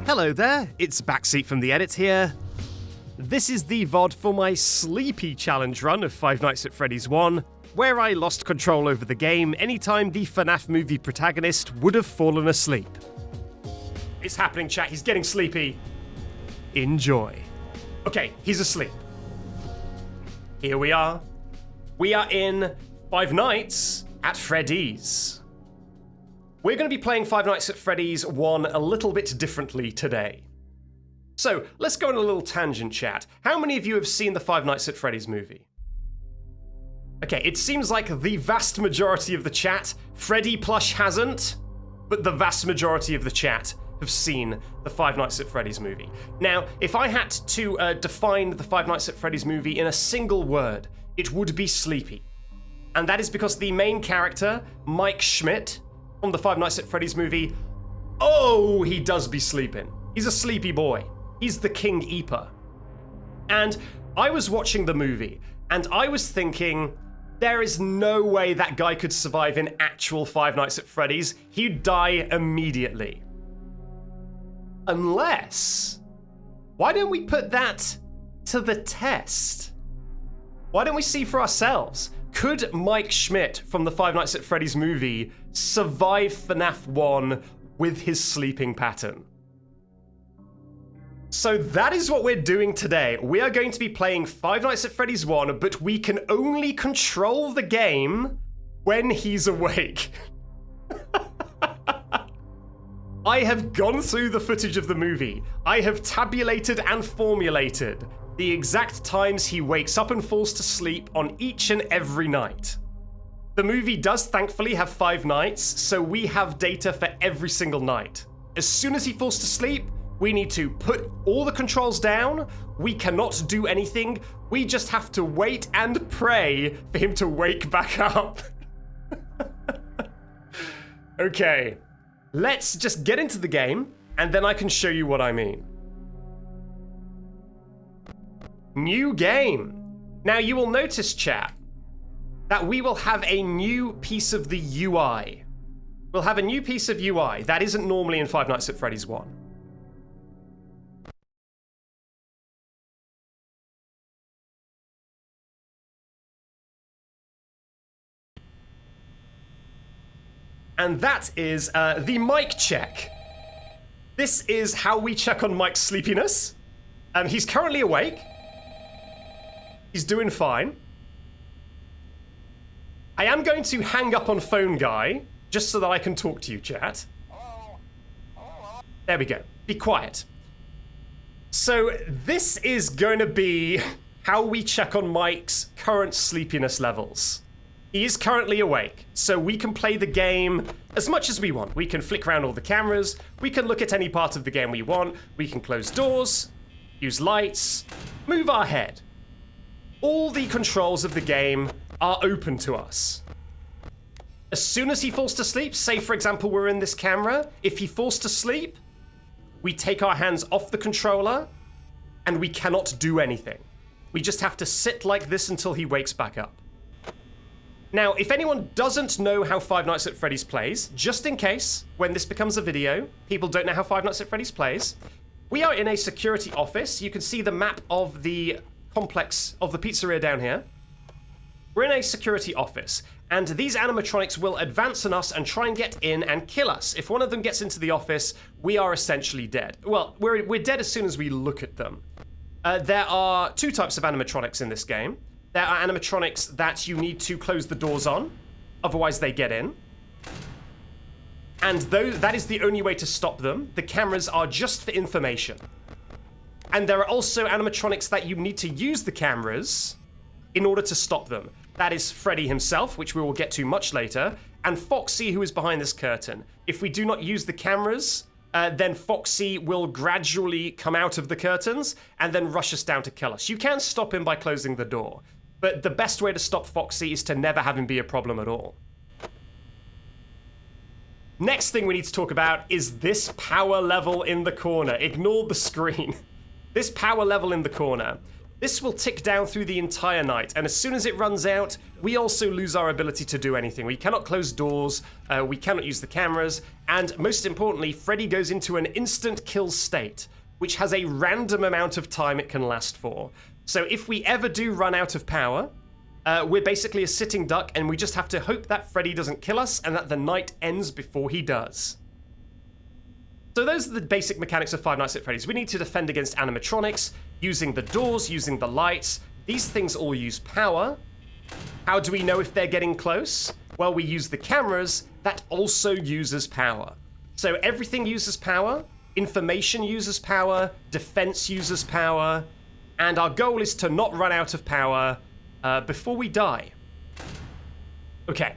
Hello there, it's Backseat from the Edit here. This is the VOD for my sleepy challenge run of Five Nights at Freddy's 1, where I lost control over the game anytime the FNAF movie protagonist would have fallen asleep. It's happening, chat, he's getting sleepy. Enjoy. Okay, he's asleep. Here we are. We are in Five Nights at Freddy's. We're going to be playing Five Nights at Freddy's 1 a little bit differently today. So, let's go on a little tangent, chat. How many of you have seen the Five Nights at Freddy's movie? Okay, it seems like the vast majority of the chat, Freddy Plush hasn't, but the vast majority of the chat have seen the Five Nights at Freddy's movie. Now, if I had to define the Five Nights at Freddy's movie in a single word, it would be sleepy. And that is because the main character, Mike Schmidt, from the Five Nights at Freddy's movie, oh, he does be sleeping. He's a sleepy boy. He's the King Eeper. And I was watching the movie, and I was thinking, there is no way that guy could survive in actual Five Nights at Freddy's. He'd die immediately. Unless, why don't we put that to the test? Why don't we see for ourselves? Could Mike Schmidt from the Five Nights at Freddy's movie survive FNAF 1 with his sleeping pattern? So that is what we're doing today. We are going to be playing Five Nights at Freddy's 1, but we can only control the game when he's awake. I have gone through the footage of the movie. I have tabulated and formulated the exact times he wakes up and falls to sleep on each and every night. The movie does thankfully have 5 nights, so we have data for every single night. As soon as he falls to sleep, we need to put all the controls down. We cannot do anything. We just have to wait and pray for him to wake back up. Okay, let's just get into the game, and then I can show you what I mean. New game. Now you will notice, chat, that we will have a new piece of the UI. We'll have a new piece of UI that isn't normally in Five Nights at Freddy's 1. And that is the mic check. This is how we check on Mike's sleepiness. He's currently awake. He's doing fine. I am going to hang up on phone guy, just so that I can talk to you, chat. There we go. Be quiet. So this is going to be how we check on Mike's current sleepiness levels. He is currently awake, so we can play the game as much as we want. We can flick around all the cameras, we can look at any part of the game we want, we can close doors, use lights, move our head. All the controls of the game are open to us. As soon as he falls to sleep, say for example we're in this camera, if he falls to sleep, we take our hands off the controller and we cannot do anything. We just have to sit like this until he wakes back up. Now, if anyone doesn't know how Five Nights at Freddy's plays, just in case, when this becomes a video, people don't know how Five Nights at Freddy's plays, we are in a security office. You can see the map of the complex of the pizzeria down here. We're in a security office, and these animatronics will advance on us and try and get in and kill us. If one of them gets into the office, we are essentially dead. Well, we're dead as soon as we look at them. There are 2 types of animatronics in this game. There are animatronics that you need to close the doors on, otherwise they get in. And that is the only way to stop them. The cameras are just for information. And there are also animatronics that you need to use the cameras in order to stop them. That is Freddy himself, which we will get to much later, and Foxy, who is behind this curtain. If we do not use the cameras, then Foxy will gradually come out of the curtains and then rush us down to kill us. You can stop him by closing the door, but the best way to stop Foxy is to never have him be a problem at all. Next thing we need to talk about is this power level in the corner. Ignore the screen. This power level in the corner. this will tick down through the entire night, and as soon as it runs out, we also lose our ability to do anything. We cannot close doors, we cannot use the cameras, and most importantly, Freddy goes into an instant kill state, which has a random amount of time it can last for. So if we ever do run out of power, we're basically a sitting duck, and we just have to hope that Freddy doesn't kill us and that the night ends before he does. So those are the basic mechanics of Five Nights at Freddy's. We need to defend against animatronics, using the doors, using the lights. These things all use power. How do we know if they're getting close? Well, we use the cameras. That also uses power. So everything uses power. Information uses power. Defense uses power. And our goal is to not run out of power before we die. Okay.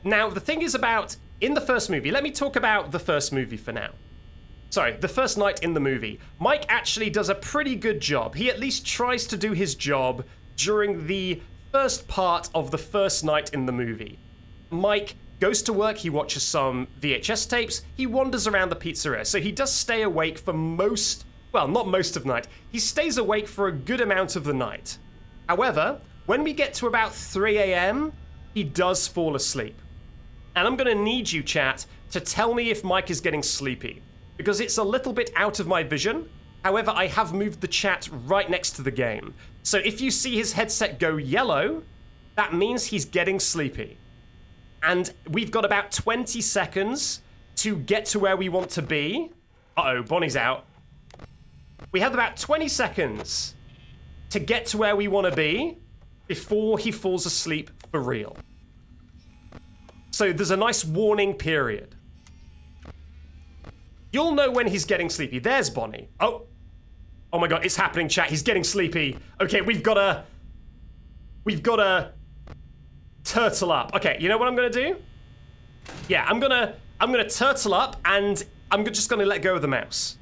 Now, the thing is about... In the first movie, let me talk about the first movie for now. Sorry, the first night in the movie. Mike actually does a pretty good job. He at least tries to do his job during the first part of the first night in the movie. Mike goes to work, he watches some VHS tapes, he wanders around the pizzeria. So he does stay awake for most, well, not most of the night. He stays awake for a good amount of the night. However, when we get to about 3 a.m., he does fall asleep. And I'm going to need you, chat, to tell me if Mike is getting sleepy, because it's a little bit out of my vision. However, I have moved the chat right next to the game. So if you see his headset go yellow, that means he's getting sleepy. And we've got about 20 seconds to get to where we want to be. Uh-oh, Bonnie's out. We have about 20 seconds to get to where we want to be before he falls asleep for real. So there's a nice warning period. You'll know when he's getting sleepy. There's Bonnie. Oh my god, it's happening, chat. He's getting sleepy. Okay, we've got to turtle up. Okay, you know what I'm gonna do? Yeah, I'm gonna turtle up, and I'm just gonna let go of the mouse.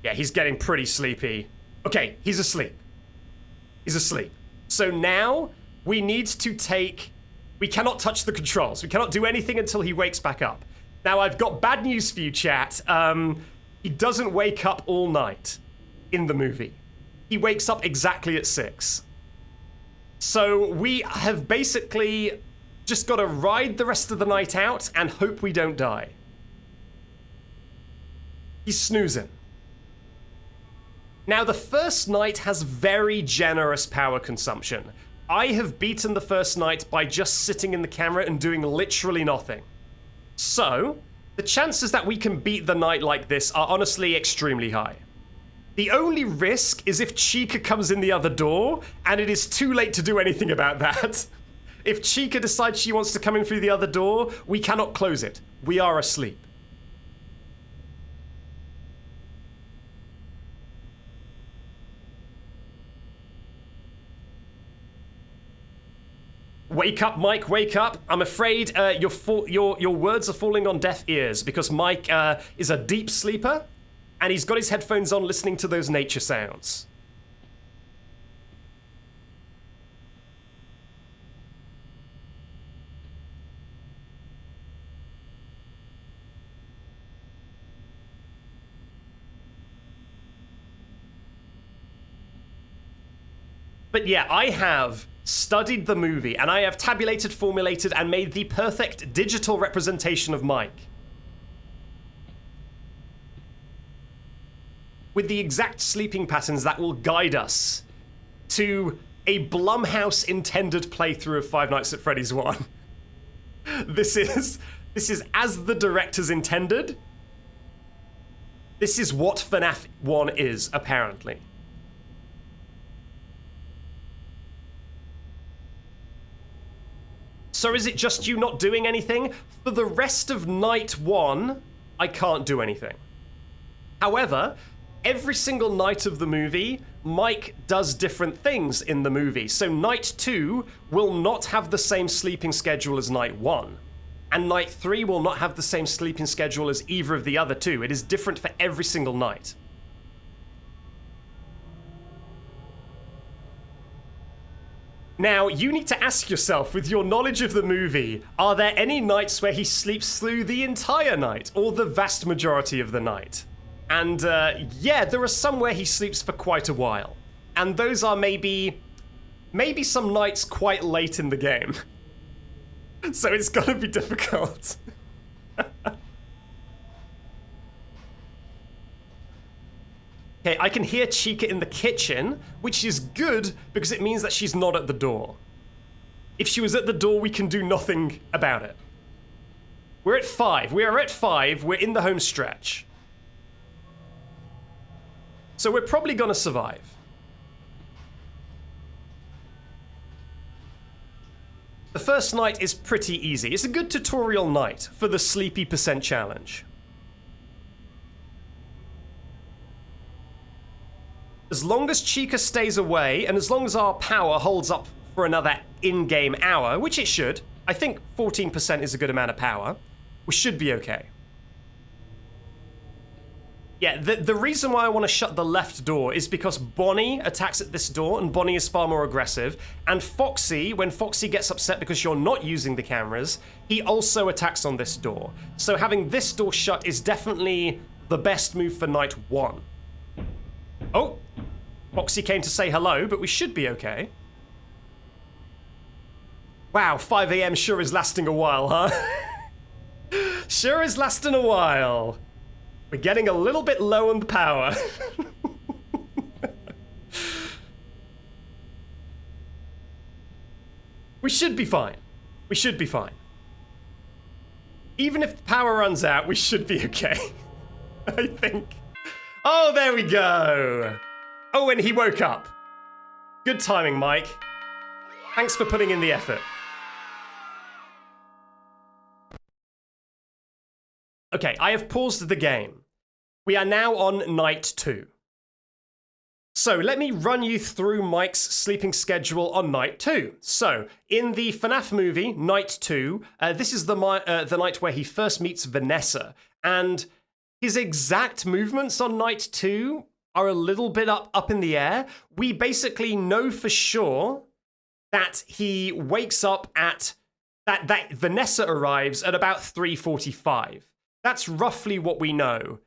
Yeah, he's getting pretty sleepy. Okay, he's asleep. He's asleep. So now we need to take... We cannot touch the controls. We cannot do anything until he wakes back up. Now, I've got bad news for you, chat. He doesn't wake up all night in the movie. He wakes up exactly at 6. So we have basically just got to ride the rest of the night out and hope we don't die. He's snoozing. Now, the first night has very generous power consumption. I have beaten the first night by just sitting in the camera and doing literally nothing. So, the chances that we can beat the night like this are honestly extremely high. The only risk is if Chica comes in the other door, and it is too late to do anything about that. If Chica decides she wants to come in through the other door, we cannot close it. We are asleep. Wake up, Mike, wake up. I'm afraid your words are falling on deaf ears because Mike is a deep sleeper and he's got his headphones on listening to those nature sounds. But yeah, I have studied the movie, and I have tabulated, formulated, and made the perfect digital representation of Mike. With the exact sleeping patterns that will guide us to a Blumhouse-intended playthrough of Five Nights at Freddy's 1. This is as the directors intended. This is what FNAF 1 is, apparently. So is it just you not doing anything? For the rest of night 1, I can't do anything. However, every single night of the movie, Mike does different things in the movie. So night 2 will not have the same sleeping schedule as night 1. And night 3 will not have the same sleeping schedule as either of the other two. It is different for every single night. Now, you need to ask yourself, with your knowledge of the movie, are there any nights where he sleeps through the entire night, or the vast majority of the night? And yeah, there are some where he sleeps for quite a while. And those are maybe some nights quite late in the game. So it's gonna be difficult. Okay, I can hear Chica in the kitchen, which is good because it means that she's not at the door. If she was at the door, we can do nothing about it. We're at 5. We are at 5. We're in the home stretch. So we're probably gonna survive. The first night is pretty easy. It's a good tutorial night for the sleepy % challenge. As long as Chica stays away, and as long as our power holds up for another in-game hour, which it should, I think 14% is a good amount of power, we should be okay. Yeah, the reason why I want to shut the left door is because Bonnie attacks at this door, and Bonnie is far more aggressive, and Foxy, when Foxy gets upset because you're not using the cameras, he also attacks on this door. So having this door shut is definitely the best move for night 1. Oh! Foxy came to say hello, but we should be okay. Wow, 5 AM sure is lasting a while, huh? Sure is lasting a while. We're getting a little bit low on the power. We should be fine. We should be fine. Even if the power runs out, we should be okay. I think. Oh, there we go. Oh, and he woke up. Good timing, Mike. Thanks for putting in the effort. Okay, I have paused the game. We are now on night 2. So let me run you through Mike's sleeping schedule on night 2. So in the FNAF movie, night 2, this is the night where he first meets Vanessa, and his exact movements on night 2 are a little bit up in the air. We basically know for sure that he wakes up at that Vanessa arrives at about 3:45. That's roughly what we know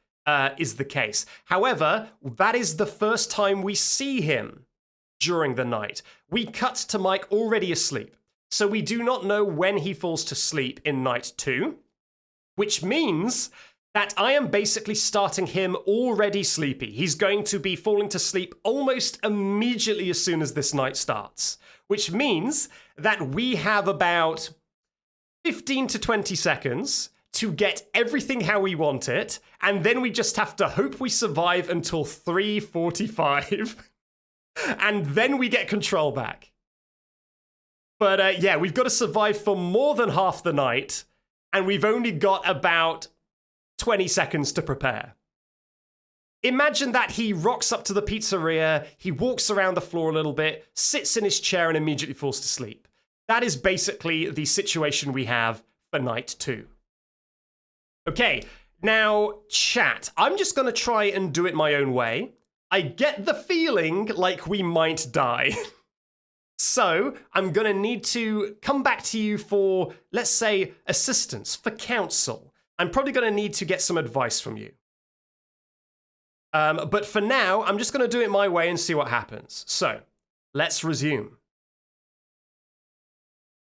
is the case. However, that is the first time we see him during the night. We cut to Mike already asleep, so we do not know when he falls to sleep in night 2, which means that I am basically starting him already sleepy. He's going to be falling to sleep almost immediately as soon as this night starts, which means that we have about 15 to 20 seconds to get everything how we want it, and then we just have to hope we survive until 3:45, and then we get control back. But yeah, we've got to survive for more than half the night, and we've only got about 20 seconds to prepare. Imagine that he rocks up to the pizzeria, he walks around the floor a little bit, sits in his chair, and immediately falls to sleep. That is basically the situation we have for night 2. Okay, now, chat. I'm just going to try and do it my own way. I get the feeling like we might die. So, I'm going to need to come back to you for, let's say, assistance, for counsel. I'm probably going to need to get some advice from you. But for now, I'm just going to do it my way and see what happens. So, let's resume.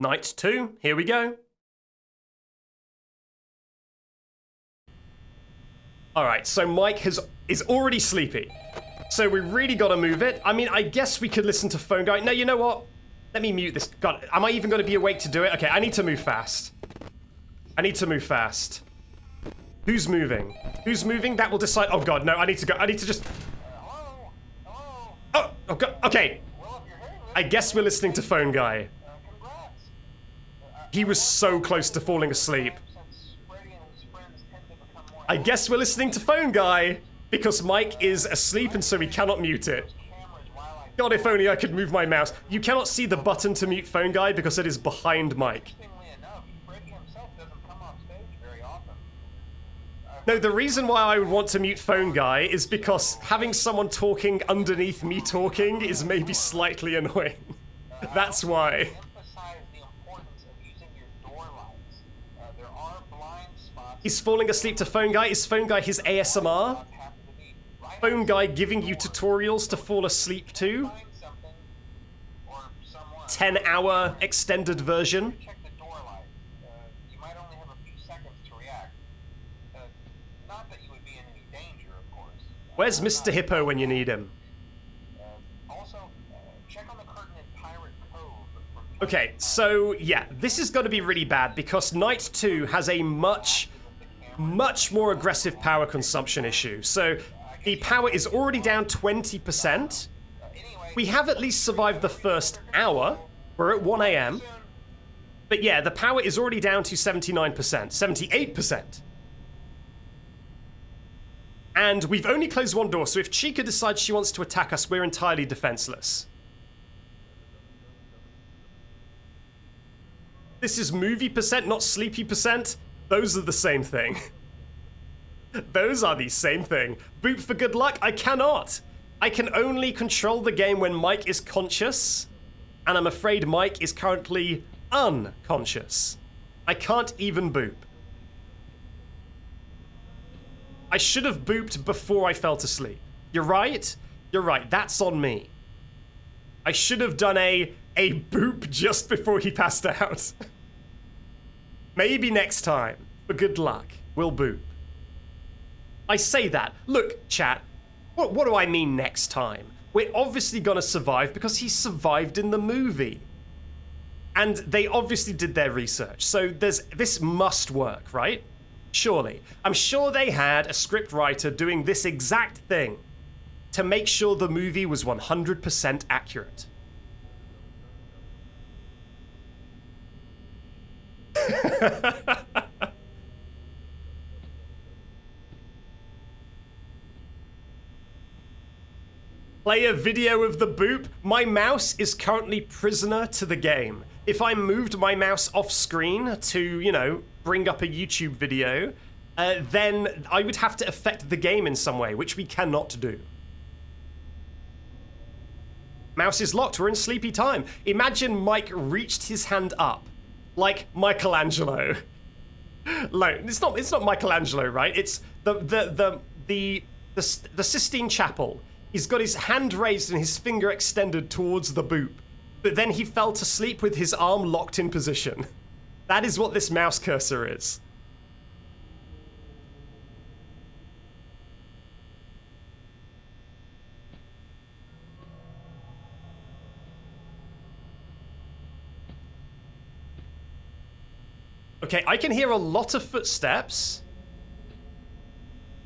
Night 2, here we go. Alright, so Mike is already sleepy. So we really got to move it. I mean, I guess we could listen to Phone Guy. No, you know what? Let me mute this. God, am I even going to be awake to do it? Okay, I need to move fast. I need to move fast. Who's moving? Who's moving? That will decide. Oh God, no, I need to go. I need to just... Oh God, okay. I guess we're listening to Phone Guy. He was so close to falling asleep. I guess we're listening to Phone Guy, because Mike is asleep and so we cannot mute it. God, if only I could move my mouse. You cannot see the button to mute Phone Guy because it is behind Mike. No, the reason why I would want to mute Phone Guy is because having someone talking underneath me talking is maybe slightly annoying. That's why. He's falling asleep to Phone Guy. Is Phone Guy his ASMR? phone guy giving you tutorials to fall asleep to. 10-hour extended version. Check the door light. You might only have a few seconds to react. Not that you would be in any danger, of course. Where's Mr. Hippo when you need him? Also, check on the curtain in Pirate Cove. Okay, so yeah, this is going to be really bad because Night 2 has a much more aggressive power consumption issue. So the power is already down 20%. We have at least survived the first hour. We're at 1 a.m. But yeah, the power is already down to 79%, 78%. And we've only closed one door, so if Chica decides she wants to attack us, we're entirely defenseless. This is movie percent, not sleepy percent. Those are the same thing. Those are the same thing. Boop for good luck? I cannot. I can only control the game when Mike is conscious, and I'm afraid Mike is currently unconscious. I can't even boop. I should have booped before I fell asleep. You're right. You're right. That's on me. I should have done a boop just before he passed out. Maybe next time, for good luck, we'll boop. I say that. Look, chat. What do I mean next time? We're obviously gonna survive because he survived in the movie. And they obviously did their research. So this must work, right? Surely. I'm sure they had a script writer doing this exact thing to make sure the movie was 100% accurate. Play a video of the boop. My mouse is currently prisoner to the game. If I moved my mouse off screen to, you know, bring up a YouTube video, then I would have to affect the game in some way, which we cannot do. Mouse is locked. We're in sleepy time. Imagine Mike reached his hand up, like Michelangelo. Like, it's not Michelangelo, right? It's the Sistine Chapel. He's got his hand raised and his finger extended towards the boop. But then he fell to sleep with his arm locked in position. That is what this mouse cursor is. Okay, I can hear a lot of footsteps.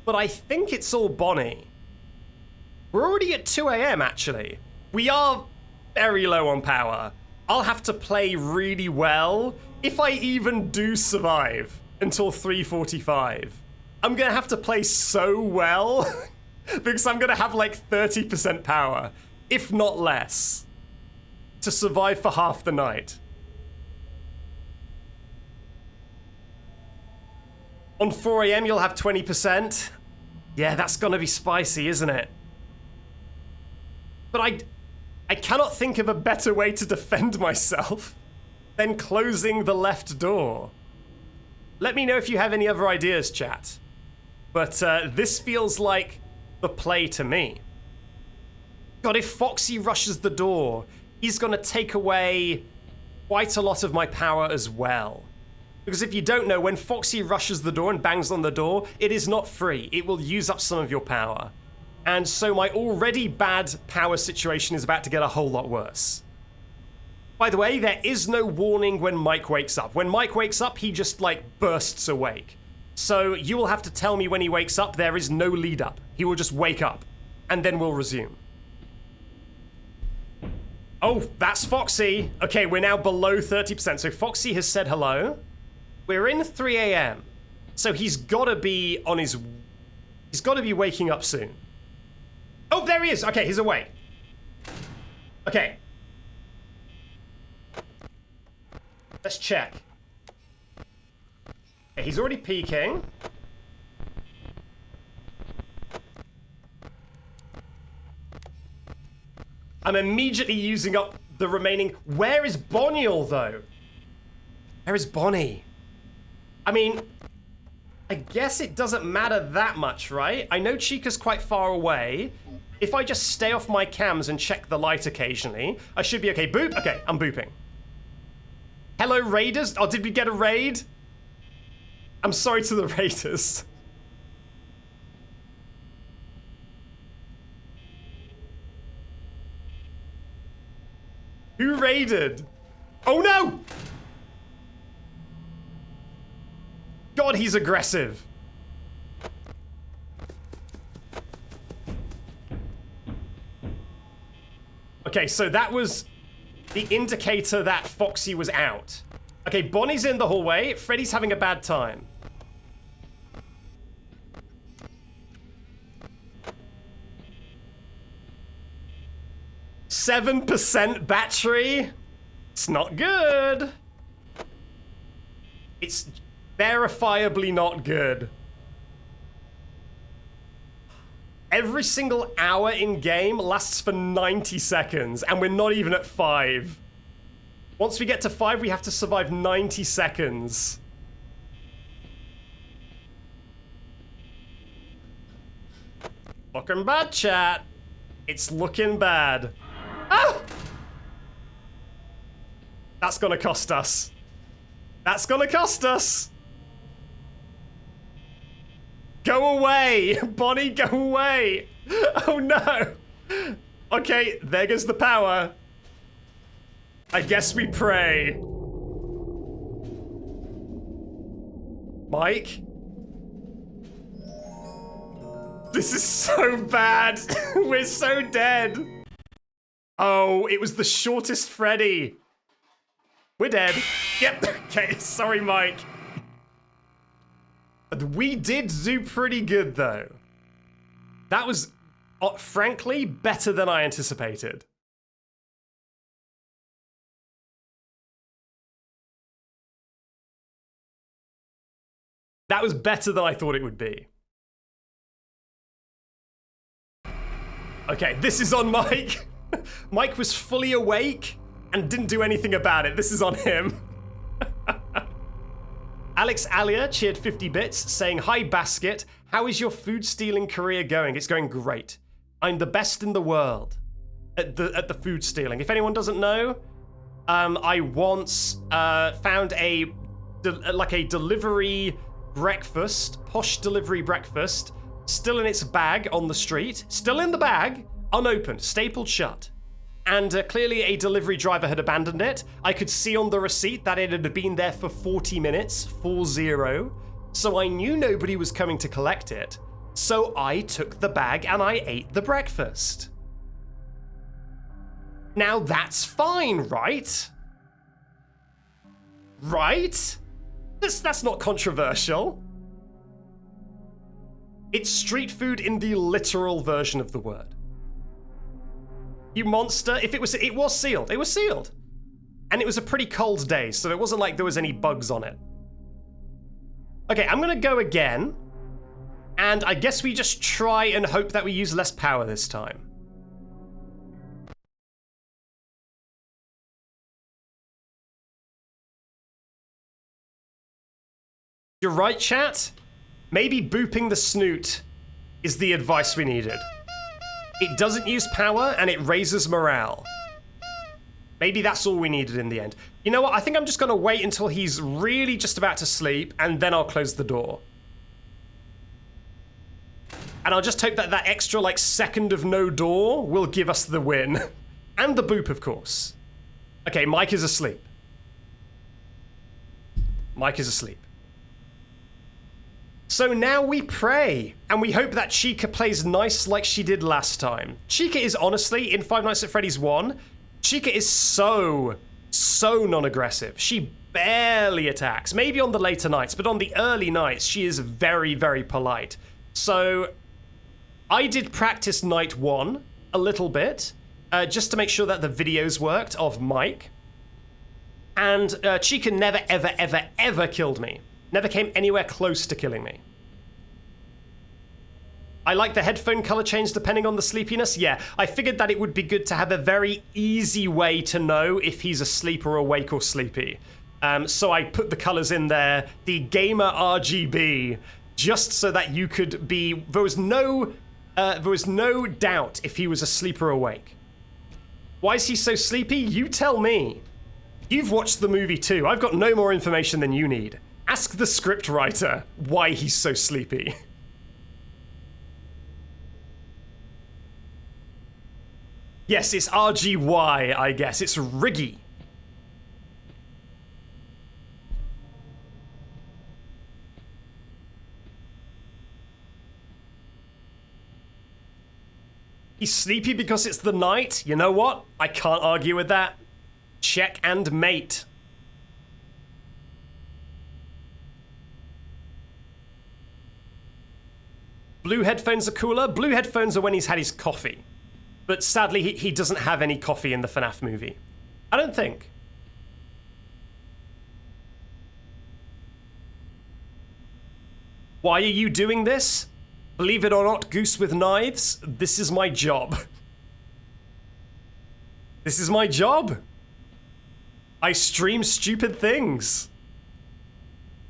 But I think it's all Bonnie. We're already at 2 a.m. actually. We are very low on power. I'll have to play really well if I even do survive until 3:45. I'm gonna have to play so well because I'm gonna have like 30% power, if not less, to survive for half the night. On 4 a.m. you'll have 20%. Yeah, that's gonna be spicy, isn't it? But I cannot think of a better way to defend myself than closing the left door. Let me know if you have any other ideas, chat. But this feels like the play to me. God, if Foxy rushes the door, he's gonna take away quite a lot of my power as well. Because if you don't know, when Foxy rushes the door and bangs on the door, it is not free. It will use up some of your power. And so my already bad power situation is about to get a whole lot worse. By the way, there is no warning when Mike wakes up. When Mike wakes up, he just like bursts awake. So you will have to tell me when he wakes up. There is no lead up. He will just wake up and then we'll resume. Oh, that's Foxy. Okay, we're now below 30%. So Foxy has said hello. We're in 3 a.m. So he's gotta be on his... He's gotta be waking up soon. Oh, there he is. Okay, he's awake. Okay. Let's check. Okay, he's already peeking. I'm immediately using up the remaining... Where is Bonnie, though? Where is Bonnie? I mean, I guess it doesn't matter that much, right? I know Chica's quite far away. If I just stay off my cams and check the light occasionally, I should be okay. Boop. Okay, I'm booping. Hello, raiders. Oh, did we get a raid? I'm sorry to the raiders. Who raided? Oh no! God, he's aggressive. Okay, so that was the indicator that Foxy was out. Okay, Bonnie's in the hallway. Freddy's having a bad time. %7 battery. It's not good. It's verifiably not good. Every single hour in game lasts for 90 seconds, and we're not even at 5. Once we get to 5, we have to survive 90 seconds. Looking bad, chat. It's looking bad. Ah! That's gonna cost us. That's gonna cost us. Go away! Bonnie, go away! Oh no! Okay, there goes the power. I guess we pray. Mike? This is so bad. We're so dead. Oh, it was the shortest Freddy. We're dead. Yep. Okay, sorry, Mike. We did do pretty good, though. That was, frankly, better than I anticipated. That was better than I thought it would be. Okay, this is on Mike. Mike was fully awake and didn't do anything about it. This is on him. Alex Alia cheered 50 bits, saying, "Hi, Basket. How is your food stealing career going?" It's going great. I'm the best in the world at the food stealing. If anyone doesn't know, I once found a delivery breakfast, posh delivery breakfast, still in its bag on the street, still in the bag, unopened, stapled shut. And clearly a delivery driver had abandoned it. I could see on the receipt that it had been there for 40 minutes, 40. So I knew nobody was coming to collect it. So I took the bag and I ate the breakfast. Now that's fine, right? Right? That's not controversial. It's street food in the literal version of the word. You monster. If it was sealed. It was sealed. And it was a pretty cold day, so it wasn't like there was any bugs on it. Okay, I'm gonna go again. And I guess we just try and hope that we use less power this time. You're right, chat. Maybe booping the snoot is the advice we needed. It doesn't use power, and it raises morale. Maybe that's all we needed in the end. You know what? I think I'm just going to wait until he's really just about to sleep, and then I'll close the door. And I'll just hope that that extra, second of no door will give us the win. And the boop, of course. Okay, Mike is asleep. Mike is asleep. So now we pray, and we hope that Chica plays nice like she did last time. Chica is honestly, in Five Nights at Freddy's 1, Chica is so non-aggressive. She barely attacks. Maybe on the later nights, but on the early nights, she is very, very polite. So I did practice night 1 a little bit, just to make sure that the videos worked of Mike. And Chica never, ever, ever, ever killed me. Never came anywhere close to killing me. I like the headphone color change depending on the sleepiness. Yeah, I figured that it would be good to have a very easy way to know if he's asleep or awake or sleepy. So I put the colors in there, the gamer RGB, just so that you could be. There was no doubt if he was asleep or awake. Why is he so sleepy? You tell me. You've watched the movie too. I've got no more information than you need. Ask the scriptwriter why he's so sleepy. Yes, it's RGY, I guess. It's Riggy. He's sleepy because it's the night? You know what? I can't argue with that. Check and mate. Blue headphones are cooler. Blue headphones are when he's had his coffee. But sadly, he doesn't have any coffee in the FNAF movie. I don't think. Why are you doing this? Believe it or not, Goose with Knives, this is my job. This is my job. I stream stupid things.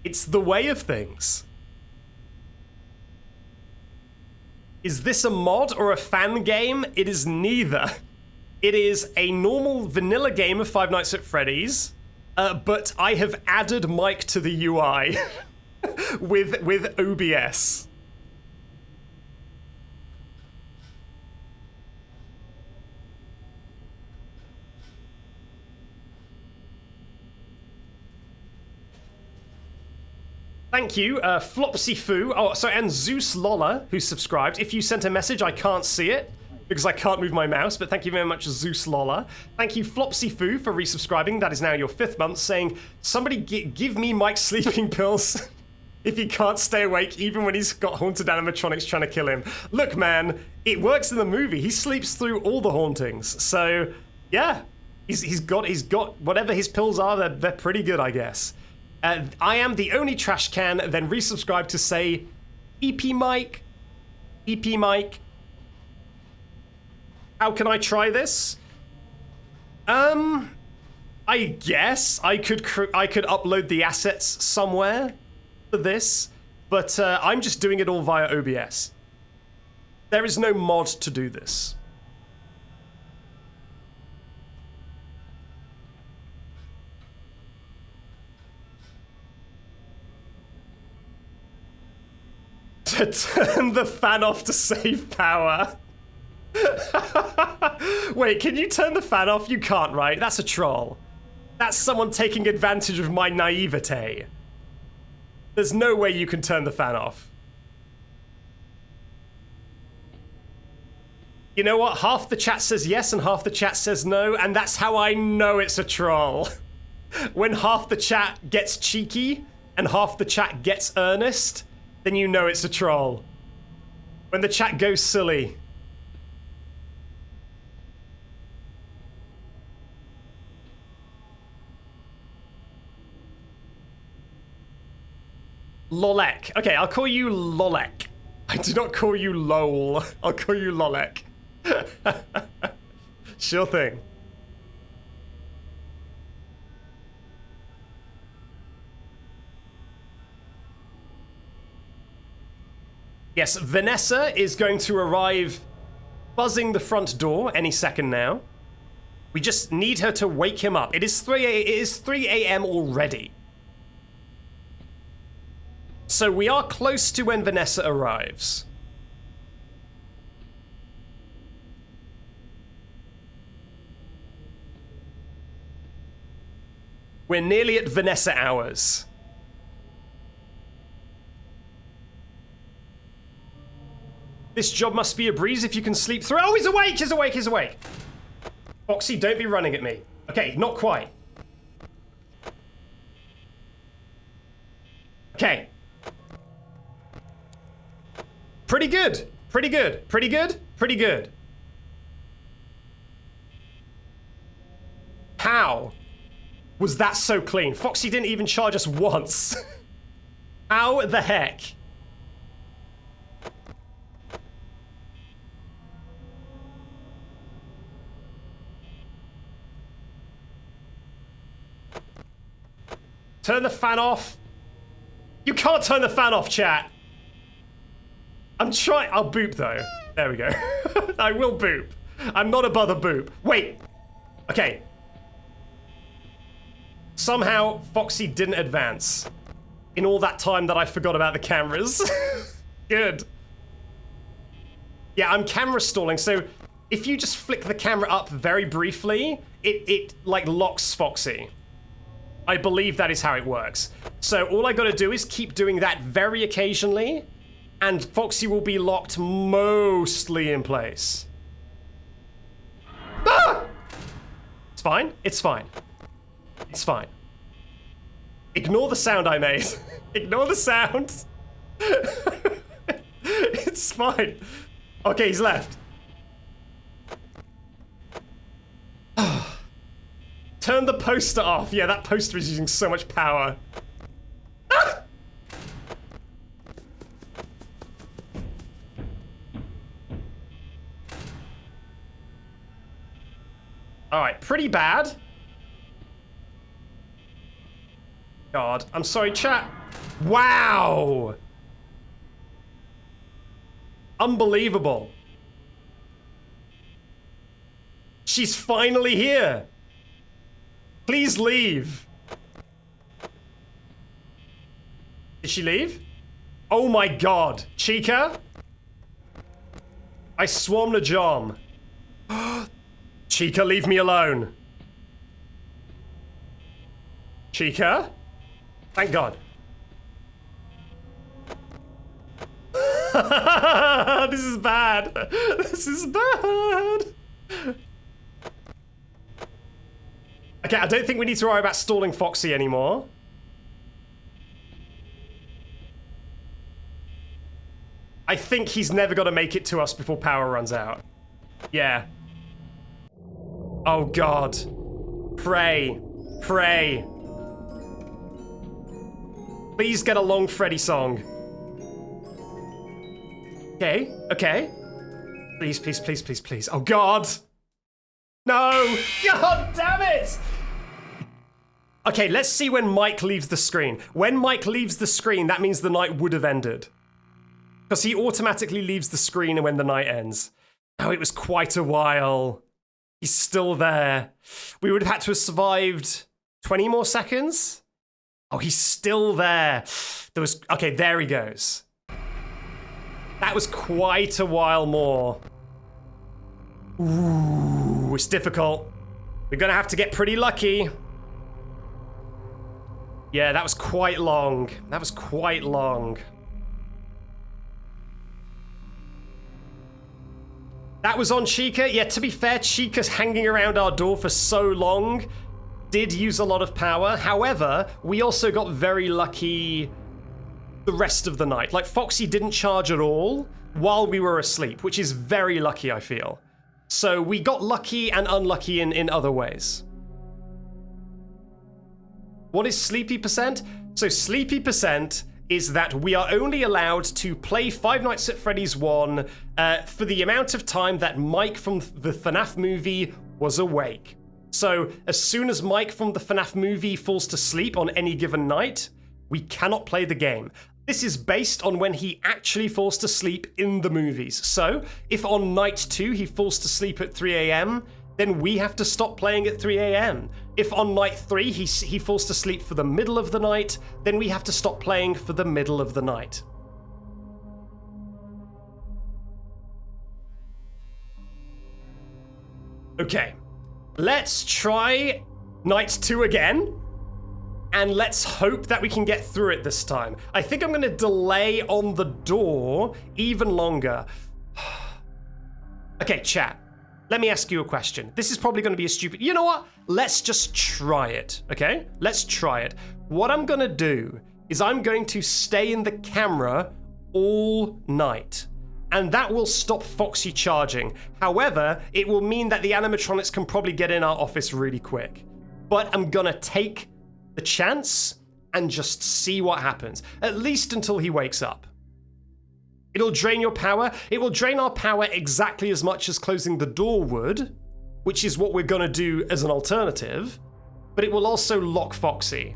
It's the way of things. Is this a mod or a fan game? It is neither. It is a normal vanilla game of Five Nights at Freddy's, but I have added Mike to the UI with OBS. Thank you, Flopsy Foo. Oh, sorry, and Zeus Lolla, who subscribed. If you sent a message, I can't see it because I can't move my mouse, but thank you very much, Zeus Lolla. Thank you, Flopsy Foo, for resubscribing. That is now your 5th month, saying, somebody give me Mike's sleeping pills if he can't stay awake, even when he's got haunted animatronics trying to kill him. Look, man, it works in the movie. He sleeps through all the hauntings. So, yeah, he's got whatever his pills are, they're pretty good, I guess. I am the only trash can, then resubscribe to say, EP Mike, EP Mike. How can I try this? I guess I could upload the assets somewhere for this, but I'm just doing it all via OBS. There is no mod to do this. To turn the fan off to save power. Wait, can you turn the fan off? You can't, right? That's a troll. That's someone taking advantage of my naivete. There's no way you can turn the fan off. You know what? Half the chat says yes and half the chat says no, and that's how I know it's a troll. When half the chat gets cheeky and half the chat gets earnest, then you know it's a troll. When the chat goes silly. Lolek. Okay, I'll call you Lolek. I do not call you LOL. I'll call you Lolek. Sure thing. Yes, Vanessa is going to arrive buzzing the front door any second now. We just need her to wake him up. It is 3 a.m. already. So we are close to when Vanessa arrives. We're nearly at Vanessa hours. This job must be a breeze if you can sleep through. Oh, he's awake! He's awake! He's awake! Foxy, don't be running at me. Okay, not quite. Okay. Pretty good. Pretty good. Pretty good. Pretty good. How was that so clean? Foxy didn't even charge us once. How the heck? Turn the fan off. You can't turn the fan off, chat. I'm trying. I'll boop though. There we go. I will boop. I'm not above a boop. Wait. Okay. Somehow Foxy didn't advance in all that time that I forgot about the cameras. Good. Yeah, I'm camera stalling, so if you just flick the camera up very briefly, it like locks Foxy. I believe that is how it works. So all I gotta do is keep doing that very occasionally, and Foxy will be locked mostly in place. Ah! It's fine, it's fine. It's fine. Ignore the sound I made. Ignore the sound. It's fine. Okay, he's left. Turn the poster off. Yeah, that poster is using so much power. Ah! All right, pretty bad. God, I'm sorry, chat. Wow. Unbelievable. She's finally here. Please leave. Did she leave? Oh my God. Chica? I swarmed a Jom. Chica, leave me alone. Chica? Thank God. This is bad. This is bad. Okay, I don't think we need to worry about stalling Foxy anymore. I think he's never gonna make it to us before power runs out. Yeah. Oh God. Pray. Pray. Please get a long Freddy song. Okay, okay. Please, please, please, please, please. Oh God. No. God damn it. Okay, let's see when Mike leaves the screen. When Mike leaves the screen, that means the night would have ended. Because he automatically leaves the screen when the night ends. Oh, it was quite a while. He's still there. We would have had to have survived 20 more seconds? Oh, he's still there. There was, okay, there he goes. That was quite a while more. Ooh, it's difficult. We're gonna have to get pretty lucky. Yeah, that was quite long. That was quite long. That was on Chica. Yeah, to be fair, Chica's hanging around our door for so long did use a lot of power. However, we also got very lucky the rest of the night. Like, Foxy didn't charge at all while we were asleep, which is very lucky, I feel. So we got lucky and unlucky in other ways. What is sleepy percent? So sleepy percent is that we are only allowed to play Five Nights at Freddy's 1 for the amount of time that Mike from the FNAF movie was awake. So as soon as Mike from the FNAF movie falls to sleep on any given night, we cannot play the game. This is based on when he actually falls to sleep in the movies. So if on night 2 he falls to sleep at 3 a.m., then we have to stop playing at 3 a.m. If on night 3 he falls to sleep for the middle of the night, then we have to stop playing for the middle of the night. Okay, let's try night 2 again, and let's hope that we can get through it this time. I think I'm gonna delay on the door even longer. Okay, chat. Let me ask you a question. This is probably going to be a stupid... You know what? Let's just try it, okay? Let's try it. What I'm going to do is I'm going to stay in the camera all night. And that will stop Foxy charging. However, it will mean that the animatronics can probably get in our office really quick. But I'm going to take the chance and just see what happens. At least until he wakes up. It'll drain your power. It will drain our power exactly as much as closing the door would, which is what we're gonna do as an alternative, but it will also lock Foxy.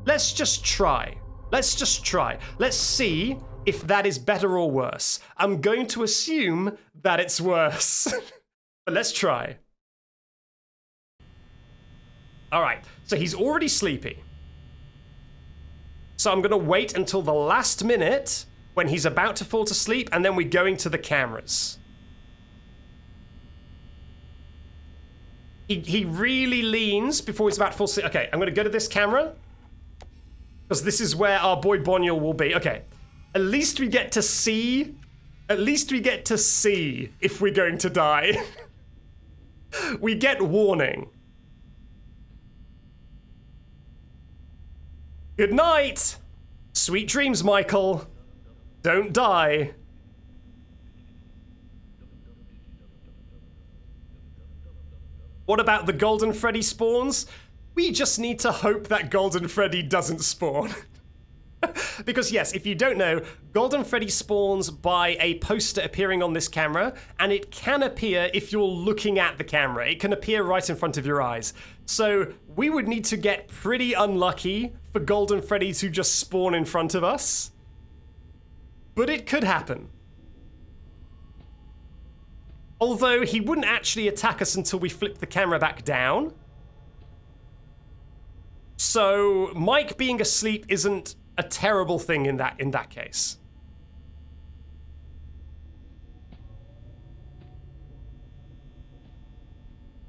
Let's just try. Let's just try. Let's see if that is better or worse. I'm going to assume that it's worse. But let's try. All right, so he's already sleepy. So I'm going to wait until the last minute when he's about to fall to sleep, and then we're going to the cameras. He really leans before he's about to fall asleep. Okay, I'm going to go to this camera, because this is where our boy Boniel will be. Okay, at least we get to see. At least we get to see if we're going to die. We get warning. Good night. Sweet dreams, Michael. Don't die. What about the Golden Freddy spawns? We just need to hope that Golden Freddy doesn't spawn. Because yes, if you don't know, Golden Freddy spawns by a poster appearing on this camera, and it can appear if you're looking at the camera. It can appear right in front of your eyes. So we would need to get pretty unlucky for Golden Freddy to just spawn in front of us. But it could happen. Although he wouldn't actually attack us until we flip the camera back down. So Mike being asleep isn't a terrible thing in that case.